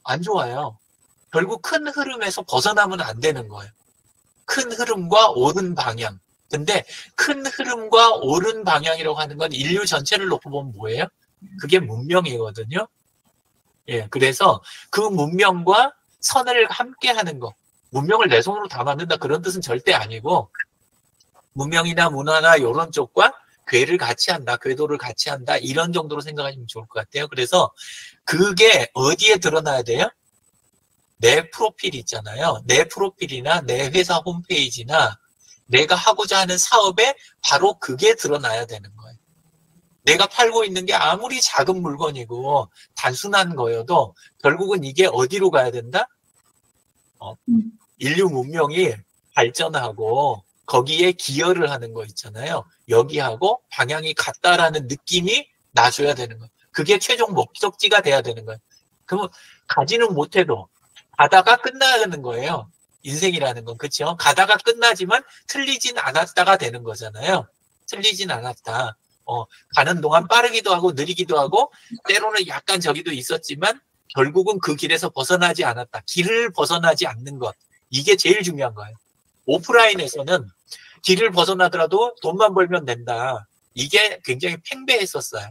안 좋아요. 결국 큰 흐름에서 벗어나면 안 되는 거예요. 큰 흐름과 옳은 방향. 근데 큰 흐름과 옳은 방향이라고 하는 건 인류 전체를 놓고 보면 뭐예요? 그게 문명이거든요. 예, 그래서 그 문명과 선을 함께 하는 거. 문명을 내 손으로 다 만든다 그런 뜻은 절대 아니고 문명이나 문화나 이런 쪽과 궤를 같이 한다, 궤도를 같이 한다 이런 정도로 생각하시면 좋을 것 같아요. 그래서 그게 어디에 드러나야 돼요? 내 프로필 있잖아요. 내 프로필이나 내 회사 홈페이지나 내가 하고자 하는 사업에 바로 그게 드러나야 되는 거예요. 내가 팔고 있는 게 아무리 작은 물건이고 단순한 거여도 결국은 이게 어디로 가야 된다? 인류 문명이 발전하고 거기에 기여를 하는 거 있잖아요. 여기하고 방향이 같다라는 느낌이 나줘야 되는 거예요. 그게 최종 목적지가 돼야 되는 거예요. 그러면 가지는 못해도 가다가 끝나는 거예요. 인생이라는 건. 그렇죠? 가다가 끝나지만 틀리진 않았다가 되는 거잖아요. 틀리진 않았다. 가는 동안 빠르기도 하고 느리기도 하고 때로는 약간 저기도 있었지만 결국은 그 길에서 벗어나지 않았다. 길을 벗어나지 않는 것. 이게 제일 중요한 거예요. 오프라인에서는 길을 벗어나더라도 돈만 벌면 된다. 이게 굉장히 팽배했었어요.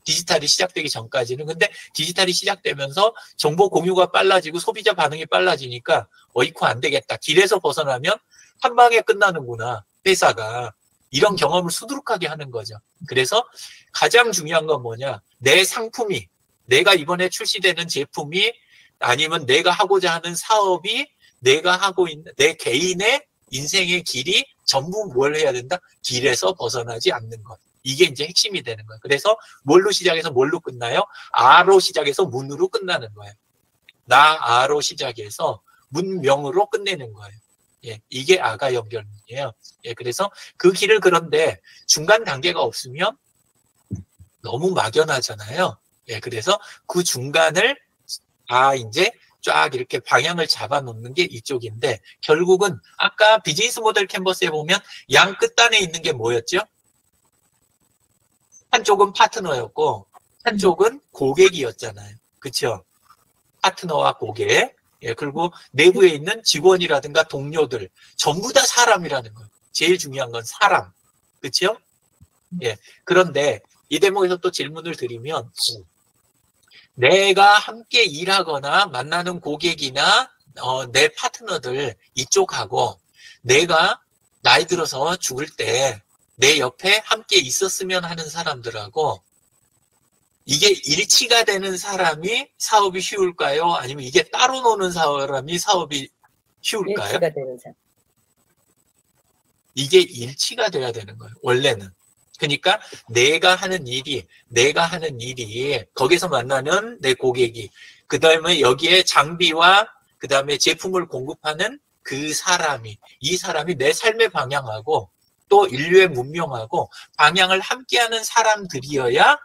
디지털이 시작되기 전까지는. 근데 디지털이 시작되면서 정보 공유가 빨라지고 소비자 반응이 빨라지니까 어이쿠 안 되겠다. 길에서 벗어나면 한 방에 끝나는구나. 회사가. 이런 경험을 수두룩하게 하는 거죠. 그래서 가장 중요한 건 뭐냐. 내 상품이, 내가 이번에 출시되는 제품이 아니면 내가 하고자 하는 사업이 내가 하고 있는 내 개인의 인생의 길이 전부 뭘 해야 된다? 길에서 벗어나지 않는 것. 이게 이제 핵심이 되는 거예요. 그래서 뭘로 시작해서 뭘로 끝나요? 아로 시작해서 문으로 끝나는 거예요. 아로 시작해서 문명으로 끝내는 거예요. 예, 이게 아가 연결문이에요. 예, 그래서 그 길을 그런데 중간 단계가 없으면 너무 막연하잖아요. 예, 그래서 그 중간을 이제 쫙 이렇게 방향을 잡아 놓는 게 이쪽인데 결국은 아까 비즈니스 모델 캔버스에 보면 양 끝단에 있는 게 뭐였죠? 한쪽은 파트너였고 한쪽은 고객이었잖아요. 그렇죠? 파트너와 고객. 예, 그리고 내부에 있는 직원이라든가 동료들 전부 다 사람이라는 거예요. 제일 중요한 건 사람. 그렇죠? 예. 그런데 이 대목에서 또 질문을 드리면 내가 함께 일하거나 만나는 고객이나 내 파트너들 이쪽하고 내가 나이 들어서 죽을 때 내 옆에 함께 있었으면 하는 사람들하고 이게 일치가 되는 사람이 사업이 쉬울까요? 아니면 이게 따로 노는 사람이 사업이 쉬울까요? 일치가 되는 사람. 이게 일치가 돼야 되는 거예요. 원래는. 그러니까 내가 하는 일이 거기서 만나는 내 고객이 그 다음에 여기에 장비와 그 다음에 제품을 공급하는 그 사람이 이 사람이 내 삶의 방향하고 또 인류의 문명하고 방향을 함께하는 사람들이어야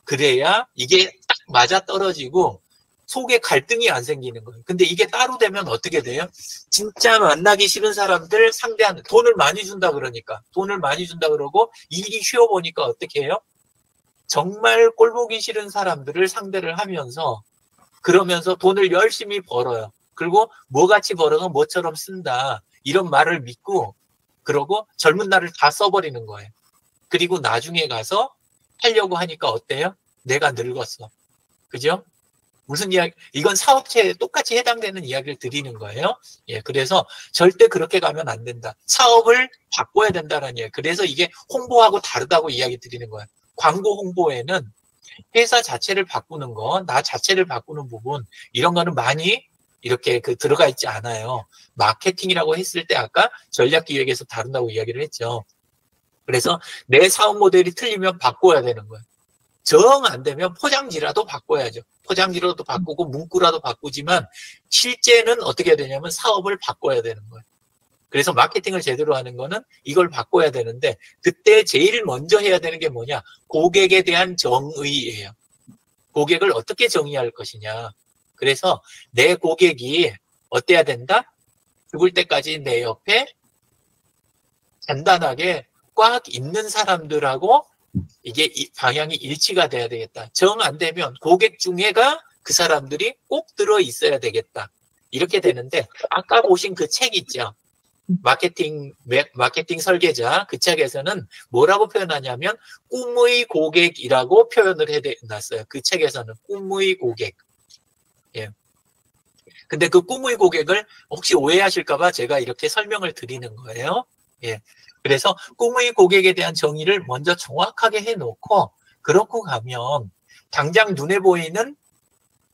그래야 이게 딱 맞아떨어지고 속에 갈등이 안 생기는 거예요. 근데 이게 따로 되면 어떻게 돼요? 진짜 만나기 싫은 사람들 상대하는, 돈을 많이 준다 그러니까, 돈을 많이 준다 그러고 일이 쉬워 보니까 어떻게 해요? 정말 꼴 보기 싫은 사람들을 상대를 하면서, 그러면서 돈을 열심히 벌어요. 그리고 뭐같이 벌어서 뭐처럼 쓴다, 이런 말을 믿고, 그러고 젊은 날을 다 써버리는 거예요. 그리고 나중에 가서 하려고 하니까 어때요? 내가 늙었어. 그죠? 무슨 이야기, 이건 사업체에 똑같이 해당되는 이야기를 드리는 거예요. 예, 그래서 절대 그렇게 가면 안 된다. 사업을 바꿔야 된다는 얘기예요. 그래서 이게 홍보하고 다르다고 이야기 드리는 거예요. 광고 홍보에는 회사 자체를 바꾸는 거, 나 자체를 바꾸는 부분, 이런 거는 많이 이렇게 들어가 있지 않아요. 마케팅이라고 했을 때 아까 전략기획에서 다룬다고 이야기를 했죠. 그래서 내 사업 모델이 틀리면 바꿔야 되는 거예요. 정 안 되면 포장지라도 바꿔야죠. 포장지라도 바꾸고 문구라도 바꾸지만 실제는 어떻게 해야 되냐면 사업을 바꿔야 되는 거예요. 그래서 마케팅을 제대로 하는 거는 이걸 바꿔야 되는데, 그때 제일 먼저 해야 되는 게 뭐냐? 고객에 대한 정의예요. 고객을 어떻게 정의할 것이냐. 그래서 내 고객이 어때야 된다? 죽을 때까지 내 옆에 간단하게 꽉 있는 사람들하고 이게 방향이 일치가 돼야 되겠다. 정 안 되면 고객 중에가 그 사람들이 꼭 들어 있어야 되겠다. 이렇게 되는데, 아까 보신 그 책 있죠? 마케팅 설계자, 그 책에서는 뭐라고 표현하냐면 꿈의 고객이라고 표현을 해놨어요. 그 책에서는 꿈의 고객. 예. 근데 그 꿈의 고객을 혹시 오해하실까봐 제가 이렇게 설명을 드리는 거예요. 예. 그래서 꿈의 고객에 대한 정의를 먼저 정확하게 해놓고, 그렇고 가면 당장 눈에 보이는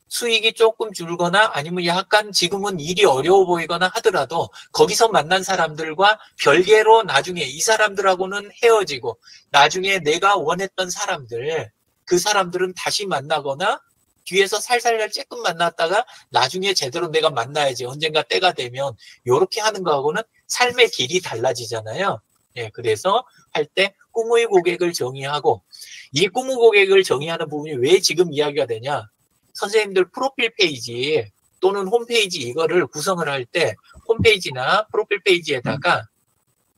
수익이 조금 줄거나 아니면 약간 지금은 일이 어려워 보이거나 하더라도 거기서 만난 사람들과 별개로 나중에 이 사람들하고는 헤어지고, 나중에 내가 원했던 사람들, 그 사람들은 다시 만나거나 뒤에서 살살살 조금 만났다가 나중에 제대로 내가 만나야지 언젠가 때가 되면, 이렇게 하는 거하고는 삶의 길이 달라지잖아요. 예, 그래서 할 때 꿈의 고객을 정의하고, 이 꿈의 고객을 정의하는 부분이 왜 지금 이야기가 되냐? 선생님들 프로필 페이지 또는 홈페이지 이거를 구성을 할 때 홈페이지나 프로필 페이지에다가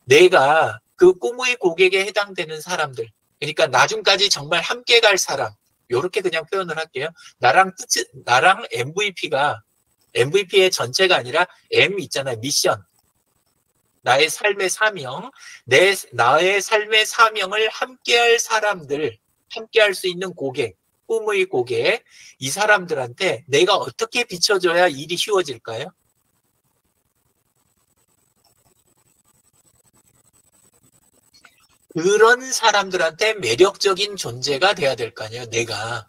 내가 그 꿈의 고객에 해당되는 사람들, 그러니까 나중까지 정말 함께 갈 사람, 요렇게 그냥 표현을 할게요. 나랑 MVP의 전체가 아니라 M 있잖아요. 미션. 나의 삶의 사명, 나의 삶의 사명을 함께할 사람들, 함께할 수 있는 고객, 꿈의 고객, 이 사람들한테 내가 어떻게 비춰줘야 일이 쉬워질까요? 그런 사람들한테 매력적인 존재가 돼야 될 거 아니에요, 내가.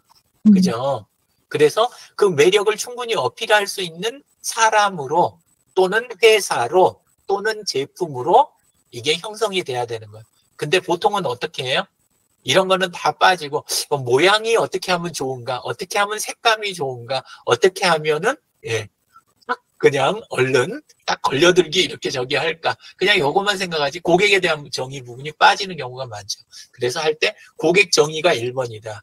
그죠? 그래서 그 매력을 충분히 어필할 수 있는 사람으로 또는 회사로 또는 제품으로 이게 형성이 돼야 되는 거예요. 근데 보통은 어떻게 해요? 이런 거는 다 빠지고, 모양이 어떻게 하면 좋은가, 어떻게 하면 색감이 좋은가, 어떻게 하면은 딱 그냥 얼른 딱 걸려들기 이렇게 저기 할까, 그냥 요것만 생각하지 고객에 대한 정의 부분이 빠지는 경우가 많죠. 그래서 할 때 고객 정의가 1번이다.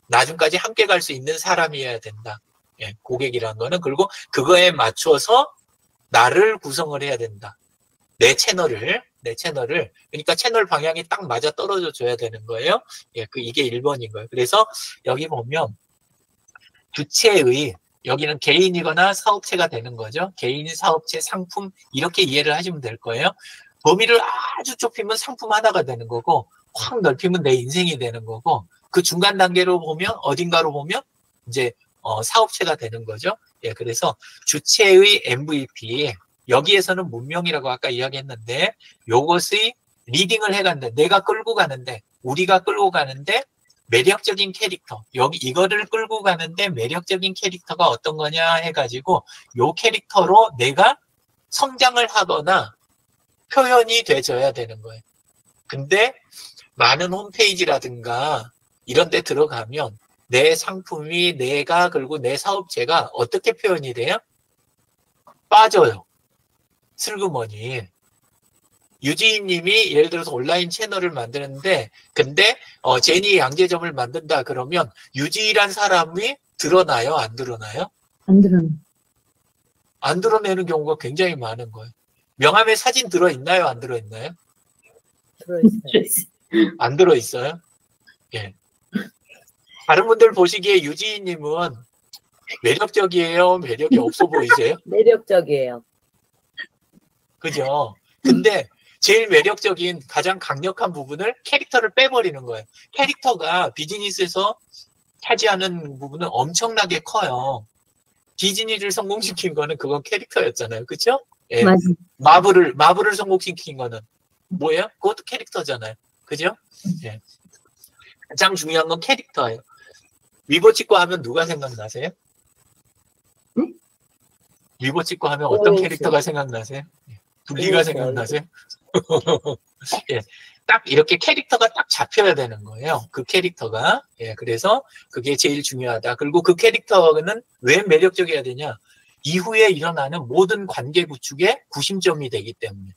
나중까지 함께 갈 수 있는 사람이어야 된다. 예, 고객이라는 거는. 그리고 그거에 맞춰서 나를 구성을 해야 된다. 내 채널을, 그러니까 채널 방향이 딱 맞아 떨어져 줘야 되는 거예요. 예, 이게 1번인 거예요. 그래서 여기 보면 주체의, 여기는 개인이거나 사업체가 되는 거죠. 개인, 사업체, 상품, 이렇게 이해를 하시면 될 거예요. 범위를 아주 좁히면 상품 하나가 되는 거고, 확 넓히면 내 인생이 되는 거고, 그 중간 단계로 보면, 어딘가로 보면 이제 사업체가 되는 거죠. 예, 그래서 주체의 MVP, 여기에서는 문명이라고 아까 이야기했는데, 요것의 리딩을 해간다. 내가 끌고 가는데, 우리가 끌고 가는데 매력적인 캐릭터, 이거를 끌고 가는데 매력적인 캐릭터가 어떤 거냐 해가지고 요 캐릭터로 내가 성장을 하거나 표현이 돼줘야 되는 거예요. 근데 많은 홈페이지라든가 이런 데 들어가면 내 상품이, 내가, 그리고 내 사업체가 어떻게 표현이 돼요? 빠져요. 슬그머니. 유지인 님이 예를 들어서 온라인 채널을 만드는데, 근데 제니 양재점을 만든다 그러면 유지란 사람이 드러나요? 안 드러나요? 안 드러나. 안 드러내는 경우가 굉장히 많은 거예요. 명함에 사진 들어있나요? 안 들어있나요? 들어있어요. 안 들어있어요? 예. 다른 분들 보시기에 유지희님은 매력적이에요? 매력이 없어 보이세요? 매력적이에요. 그죠? 근데 제일 매력적인 가장 강력한 부분을 캐릭터를 빼버리는 거예요. 캐릭터가 비즈니스에서 차지하는 부분은 엄청나게 커요. 디즈니를 성공시킨 거는 그건 캐릭터였잖아요. 그쵸? 예. 맞아. 마블을 성공시킨 거는 뭐예요? 그것도 캐릭터잖아요. 그죠? 예. 가장 중요한 건 캐릭터예요. 위버치과 하면 누가 생각나세요? 응? 위버치과 하면 어떤 오웬스. 캐릭터가 생각나세요? 둘리가 오웬스. 생각나세요? 예. 딱 이렇게 캐릭터가 딱 잡혀야 되는 거예요. 그 캐릭터가. 예. 그래서 그게 제일 중요하다. 그리고 그 캐릭터는 왜 매력적이어야 되냐? 이후에 일어나는 모든 관계 구축의 구심점이 되기 때문에.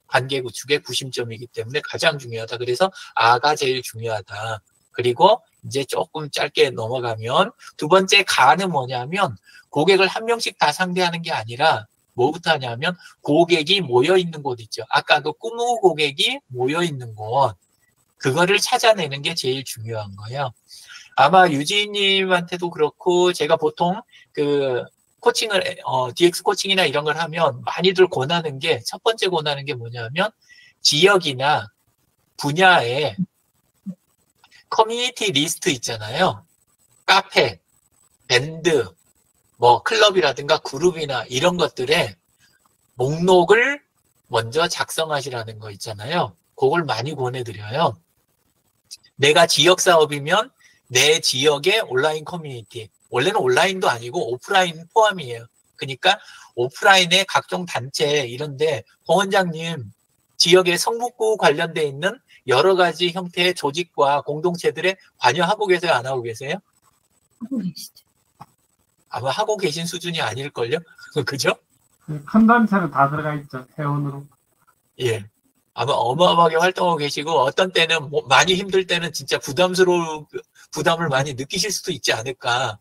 관계 구축의 구심점이기 때문에 가장 중요하다. 그래서 아가 제일 중요하다. 그리고 이제 조금 짧게 넘어가면 두 번째 가는 뭐냐면 고객을 한 명씩 다 상대하는 게 아니라 뭐부터 하냐면 고객이 모여 있는 곳 있죠. 아까 그 꾸무 고객이 모여 있는 곳 그거를 찾아내는 게 제일 중요한 거예요. 아마 유지님한테도 그렇고 제가 보통 그 코칭을 DX 코칭이나 이런 걸 하면 많이들 권하는 게 첫 번째 권하는 게 뭐냐면 지역이나 분야에 커뮤니티 리스트 있잖아요. 카페, 밴드, 뭐 클럽이라든가 그룹이나 이런 것들의 목록을 먼저 작성하시라는 거 있잖아요. 그걸 많이 권해드려요. 내가 지역 사업이면 내 지역의 온라인 커뮤니티, 원래는 온라인도 아니고 오프라인 포함이에요. 그러니까 오프라인의 각종 단체 이런데 홍 원장님 지역의 성북구 관련돼 있는 여러 가지 형태의 조직과 공동체들에 관여하고 계세요? 안 하고 계세요? 하고 계시죠. 아마 하고 계신 수준이 아닐걸요? 그죠? 큰 단체는 다 들어가 있죠. 회원으로. 예. 아마 어마어마하게 활동하고 계시고 어떤 때는 많이 힘들 때는 진짜 부담을 많이 느끼실 수도 있지 않을까.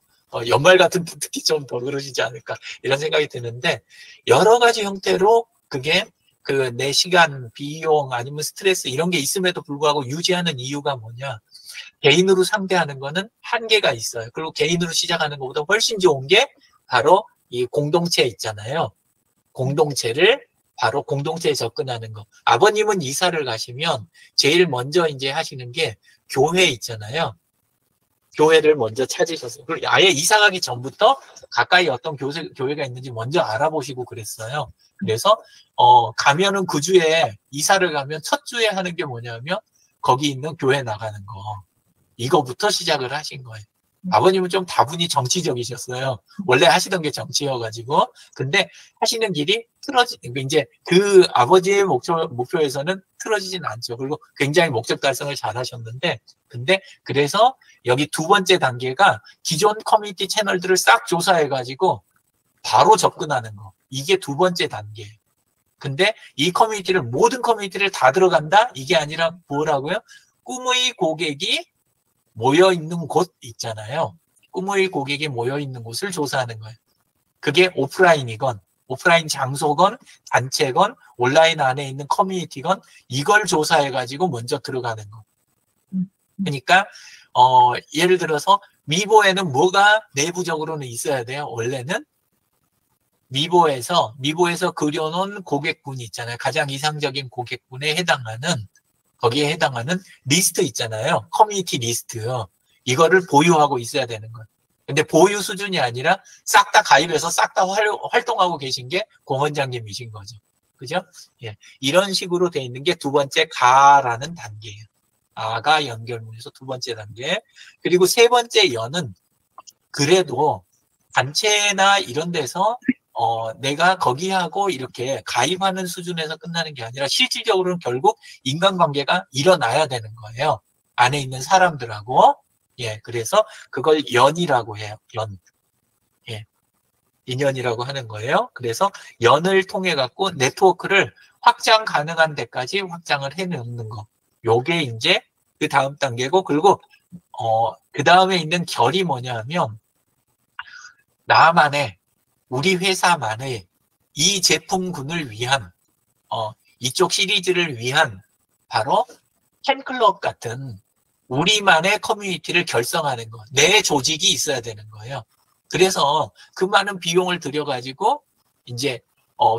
연말 같은 특히 좀 더 그러시지 않을까 이런 생각이 드는데 여러 가지 형태로 그게 그 내 시간, 비용 아니면 스트레스 이런 게 있음에도 불구하고 유지하는 이유가 뭐냐. 개인으로 상대하는 거는 한계가 있어요. 그리고 개인으로 시작하는 것보다 훨씬 좋은 게 바로 이 공동체 있잖아요. 공동체를 바로 공동체에 접근하는 거. 아버님은 이사를 가시면 제일 먼저 이제 하시는 게 교회 있잖아요. 교회를 먼저 찾으셨어요. 그리고 아예 이사 가기 전부터 가까이 어떤 교회가 있는지 먼저 알아보시고 그랬어요. 그래서 가면은 그 주에 이사를 가면 첫 주에 하는 게 뭐냐면 거기 있는 교회 나가는 거. 이거부터 시작을 하신 거예요. 아버님은 좀 다분히 정치적이셨어요. 원래 하시던 게 정치여가지고. 근데 하시는 길이 이제 그 아버지의 목표에서는 틀어지진 않죠. 그리고 굉장히 목적 달성을 잘 하셨는데, 근데 그래서 여기 두 번째 단계가 기존 커뮤니티 채널들을 싹 조사해가지고 바로 접근하는 거. 이게 두 번째 단계예요. 근데 이 커뮤니티를, 모든 커뮤니티를 다 들어간다? 이게 아니라 뭐라고요? 꿈의 고객이 모여있는 곳 있잖아요. 꿈의 고객이 모여있는 곳을 조사하는 거예요. 그게 오프라인이건, 오프라인 장소건, 단체건, 온라인 안에 있는 커뮤니티건, 이걸 조사해가지고 먼저 들어가는 거. 그러니까, 예를 들어서, 미보에는 뭐가 내부적으로는 있어야 돼요. 원래는 미보에서 그려놓은 고객군이 있잖아요. 가장 이상적인 고객군에 해당하는, 거기에 해당하는 리스트 있잖아요. 커뮤니티 리스트. 이거를 보유하고 있어야 되는 거예요. 근데 보유 수준이 아니라 싹 다 가입해서 싹 다 활동하고 계신 게 공 원장님이신 거죠. 그죠? 예. 이런 식으로 돼 있는 게 두 번째 가라는 단계예요. 아가 연결문에서 두 번째 단계. 그리고 세 번째 연은 그래도 단체나 이런 데서 내가 거기하고 이렇게 가입하는 수준에서 끝나는 게 아니라 실질적으로는 결국 인간관계가 일어나야 되는 거예요. 안에 있는 사람들하고. 예, 그래서 그걸 연이라고 해요. 연. 예. 인연이라고 하는 거예요. 그래서 연을 통해 갖고 네트워크를 확장 가능한 데까지 확장을 해 놓는 거. 요게 이제 그 다음 단계고, 그리고 그 다음에 있는 결이 뭐냐 하면 나만의, 우리 회사만의 이 제품군을 위한, 이쪽 시리즈를 위한 바로 팬클럽 같은 우리만의 커뮤니티를 결성하는 거. 내 조직이 있어야 되는 거예요. 그래서 그 많은 비용을 들여가지고 이제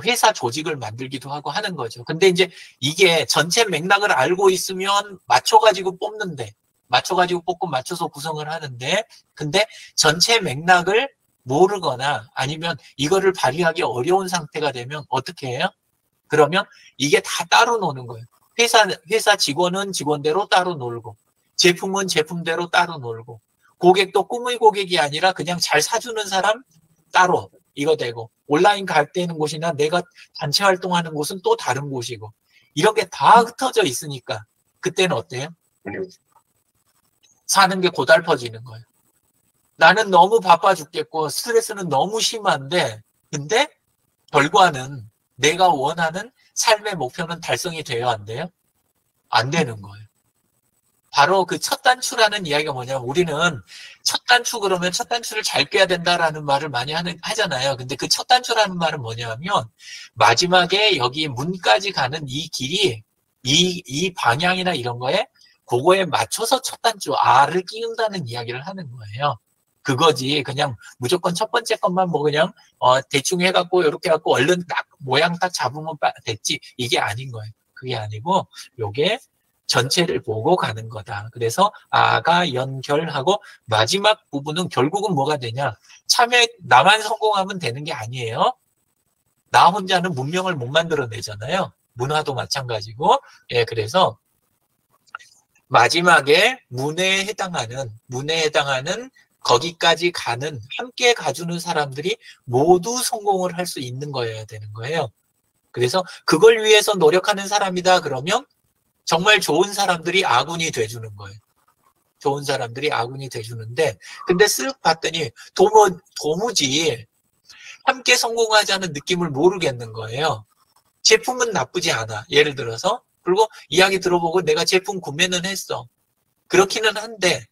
회사 조직을 만들기도 하고 하는 거죠. 근데 이제 이게 전체 맥락을 알고 있으면 맞춰가지고 뽑는데, 맞춰가지고 뽑고 맞춰서 구성을 하는데, 근데 전체 맥락을 모르거나 아니면 이거를 발휘하기 어려운 상태가 되면 어떻게 해요? 그러면 이게 다 따로 노는 거예요. 회사 직원은 직원대로 따로 놀고, 제품은 제품대로 따로 놀고, 고객도 꿈의 고객이 아니라 그냥 잘 사주는 사람 따로 이거 되고, 온라인 갈 때 있는 곳이나 내가 단체 활동하는 곳은 또 다른 곳이고, 이런 게 다 흩어져 있으니까 그때는 어때요? 사는 게 고달퍼지는 거예요. 나는 너무 바빠 죽겠고 스트레스는 너무 심한데, 근데 결과는 내가 원하는 삶의 목표는 달성이 돼야 안 돼요? 안 되는 거예요. 바로 그 첫 단추라는 이야기가 뭐냐면, 우리는 첫 단추 그러면 첫 단추를 잘 꿰야 된다라는 말을 많이 하잖아요. 근데 그 첫 단추라는 말은 뭐냐면, 마지막에 여기 문까지 가는 이 길이, 이 방향이나 이런 거에, 그거에 맞춰서 첫 단추, R을 끼운다는 이야기를 하는 거예요. 그거지. 그냥 무조건 첫 번째 것만 뭐 그냥, 대충 해갖고, 이렇게 해갖고, 얼른 딱, 모양 딱 잡으면 됐지. 이게 아닌 거예요. 그게 아니고, 요게, 전체를 보고 가는 거다. 그래서 아가 연결하고 마지막 부분은 결국은 뭐가 되냐? 참여, 나만 성공하면 되는 게 아니에요. 나 혼자는 문명을 못 만들어내잖아요. 문화도 마찬가지고. 예, 그래서 마지막에 문에 해당하는 거기까지 가는, 함께 가주는 사람들이 모두 성공을 할 수 있는 거여야 되는 거예요. 그래서 그걸 위해서 노력하는 사람이다 그러면 정말 좋은 사람들이 아군이 돼주는 거예요. 좋은 사람들이 아군이 돼주는데, 근데 쓱 봤더니 도무지 함께 성공하자는 느낌을 모르겠는 거예요. 제품은 나쁘지 않아. 예를 들어서. 그리고 이야기 들어보고 내가 제품 구매는 했어. 그렇기는 한데,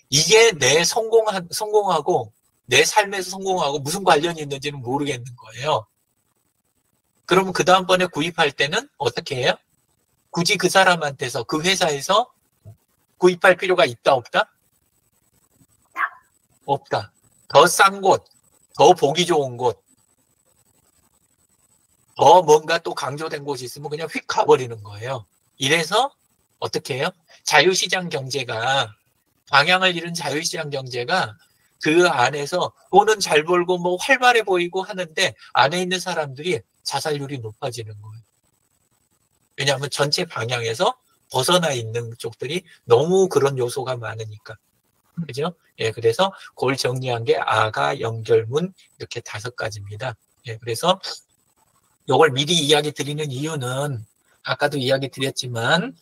이게 내 성공하고 내 삶에서 성공하고 무슨 관련이 있는지는 모르겠는 거예요. 그러면 그 다음번에 구입할 때는 어떻게 해요? 굳이 그 사람한테서, 그 회사에서 구입할 필요가 있다, 없다? 없다. 더 싼 곳, 더 보기 좋은 곳, 더 뭔가 또 강조된 곳이 있으면 그냥 휙 가버리는 거예요. 이래서 어떻게 해요? 자유시장 경제가, 방향을 잃은 자유시장 경제가 그 안에서 돈은 잘 벌고 뭐 활발해 보이고 하는데 안에 있는 사람들이 자살률이 높아지는 거예요. 왜냐하면 전체 방향에서 벗어나 있는 쪽들이 너무 그런 요소가 많으니까. 그죠? 예, 그래서 그걸 정리한 게 아가, 연결문, 이렇게 5가지입니다. 예, 그래서 이걸 미리 이야기 드리는 이유는 아까도 이야기 드렸지만,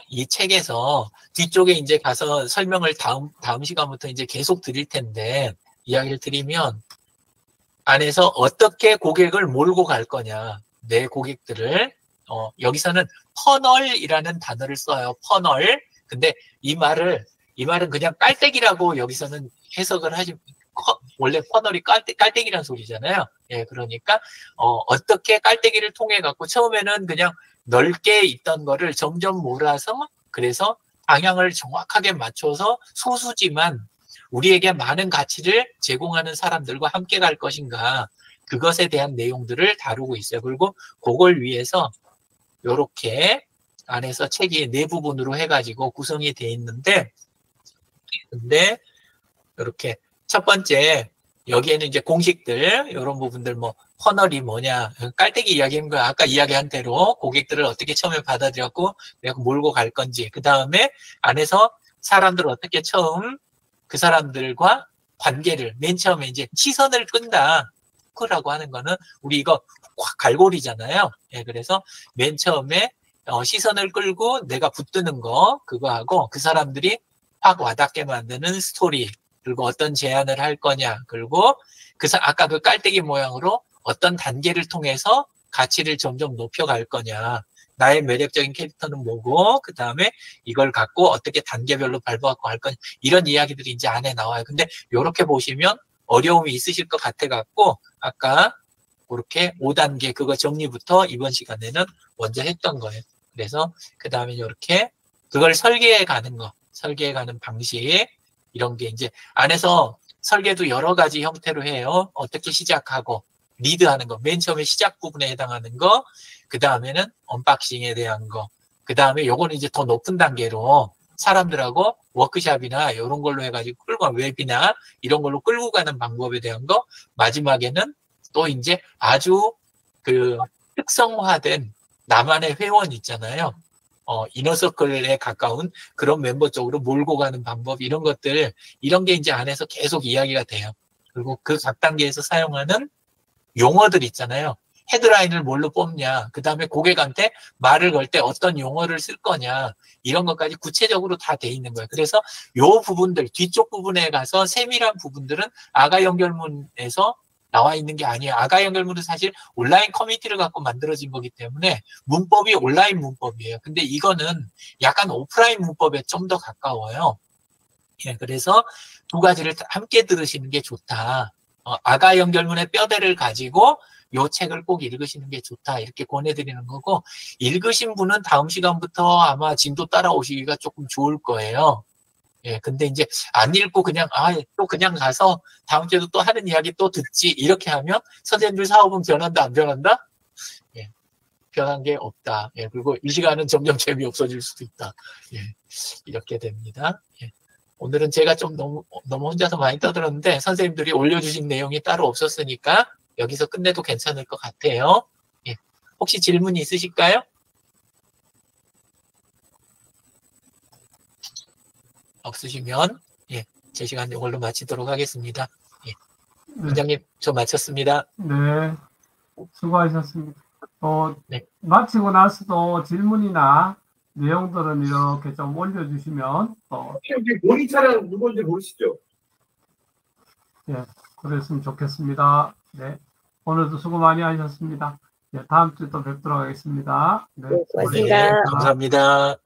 이 책에서 뒤쪽에 이제 가서 설명을 다음 시간부터 이제 계속 드릴 텐데, 이야기를 드리면, 안에서 어떻게 고객을 몰고 갈 거냐. 내 고객들을, 여기서는 퍼널이라는 단어를 써요. 퍼널. 근데 이 말은 그냥 깔때기라고 여기서는 해석을 하지, 원래 퍼널이 깔때기란 소리잖아요. 예, 그러니까, 어떻게 깔때기를 통해 갖고 처음에는 그냥 넓게 있던 거를 점점 몰아서, 그래서 방향을 정확하게 맞춰서 소수지만 우리에게 많은 가치를 제공하는 사람들과 함께 갈 것인가, 그것에 대한 내용들을 다루고 있어요. 그리고 그걸 위해서 이렇게 안에서 책이 4부분으로 해가지고 구성이 돼 있는데, 근데 이렇게 첫 번째, 여기에는 이제 공식들, 이런 부분들, 뭐 퍼널이 뭐냐, 깔때기 이야기한 거야. 아까 이야기한 대로 고객들을 어떻게 처음에 받아들였고 내가 몰고 갈 건지, 그 다음에 안에서 사람들을 어떻게 처음 그 사람들과 관계를, 맨 처음에 이제 시선을 끈다. 후크라고 하는 거는 우리 이거 갈고리잖아요. 예, 그래서 맨 처음에 시선을 끌고 내가 붙드는 거, 그거 하고, 그 사람들이 확 와닿게 만드는 스토리, 그리고 어떤 제안을 할 거냐, 그리고 아까 그 깔때기 모양으로 어떤 단계를 통해서 가치를 점점 높여갈 거냐, 나의 매력적인 캐릭터는 뭐고, 그 다음에 이걸 갖고 어떻게 단계별로 밟아갖고 할 건, 이런 이야기들이 이제 안에 나와요. 근데 요렇게 보시면 어려움이 있으실 것 같아갖고, 아까 그렇게 5단계 그거 정리부터 이번 시간에는 먼저 했던 거예요. 그래서 그 다음에 이렇게 그걸 설계해 가는 거, 설계해 가는 방식, 이런 게 이제 안에서 설계도 여러 가지 형태로 해요. 어떻게 시작하고, 리드하는 거, 맨 처음에 시작 부분에 해당하는 거, 그 다음에는 언박싱에 대한 거, 그 다음에 요거는 이제 더 높은 단계로 사람들하고 워크샵이나 이런 걸로 해가지고 끌고 웹이나 이런 걸로 끌고 가는 방법에 대한 거, 마지막에는 또 이제 아주 그 특성화된 나만의 회원 있잖아요. 이너서클에 가까운 그런 멤버 쪽으로 몰고 가는 방법, 이런 것들, 이런 게 이제 안에서 계속 이야기가 돼요. 그리고 그 각 단계에서 사용하는 용어들 있잖아요. 헤드라인을 뭘로 뽑냐, 그 다음에 고객한테 말을 걸 때 어떤 용어를 쓸 거냐, 이런 것까지 구체적으로 다 돼 있는 거예요. 그래서 요 부분들, 뒤쪽 부분에 가서 세밀한 부분들은 아가 연결문에서 나와 있는 게 아니에요. 아가 연결문은 사실 온라인 커뮤니티를 갖고 만들어진 거기 때문에 문법이 온라인 문법이에요. 근데 이거는 약간 오프라인 문법에 좀 더 가까워요. 예, 그래서 두 가지를 함께 들으시는 게 좋다. 아가 연결문의 뼈대를 가지고 요 책을 꼭 읽으시는 게 좋다, 이렇게 권해드리는 거고, 읽으신 분은 다음 시간부터 아마 진도 따라오시기가 조금 좋을 거예요. 예, 근데 이제 안 읽고 그냥, 또 그냥 가서 다음 주에도 또 하는 이야기 또 듣지, 이렇게 하면 선생님들 사업은 변한다, 안 변한다? 예, 변한 게 없다. 예, 그리고 이 시간은 점점 재미없어질 수도 있다. 예, 이렇게 됩니다. 예. 오늘은 제가 좀 너무 혼자서 많이 떠들었는데, 선생님들이 올려주신 내용이 따로 없었으니까 여기서 끝내도 괜찮을 것 같아요. 예. 혹시 질문이 있으실까요? 없으시면, 예, 제 시간 이걸로 마치도록 하겠습니다. 예. 원장님, 저 마쳤습니다. 네, 수고하셨습니다. 네. 마치고 나서도 질문이나 내용들은 이렇게 좀 올려주시면 모니터는 누군지 모르시죠? 그랬으면 좋겠습니다. 네, 오늘도 수고 많이 하셨습니다. 네, 다음 주에 또 뵙도록 하겠습니다. 네, 고맙습니다. 네, 감사합니다.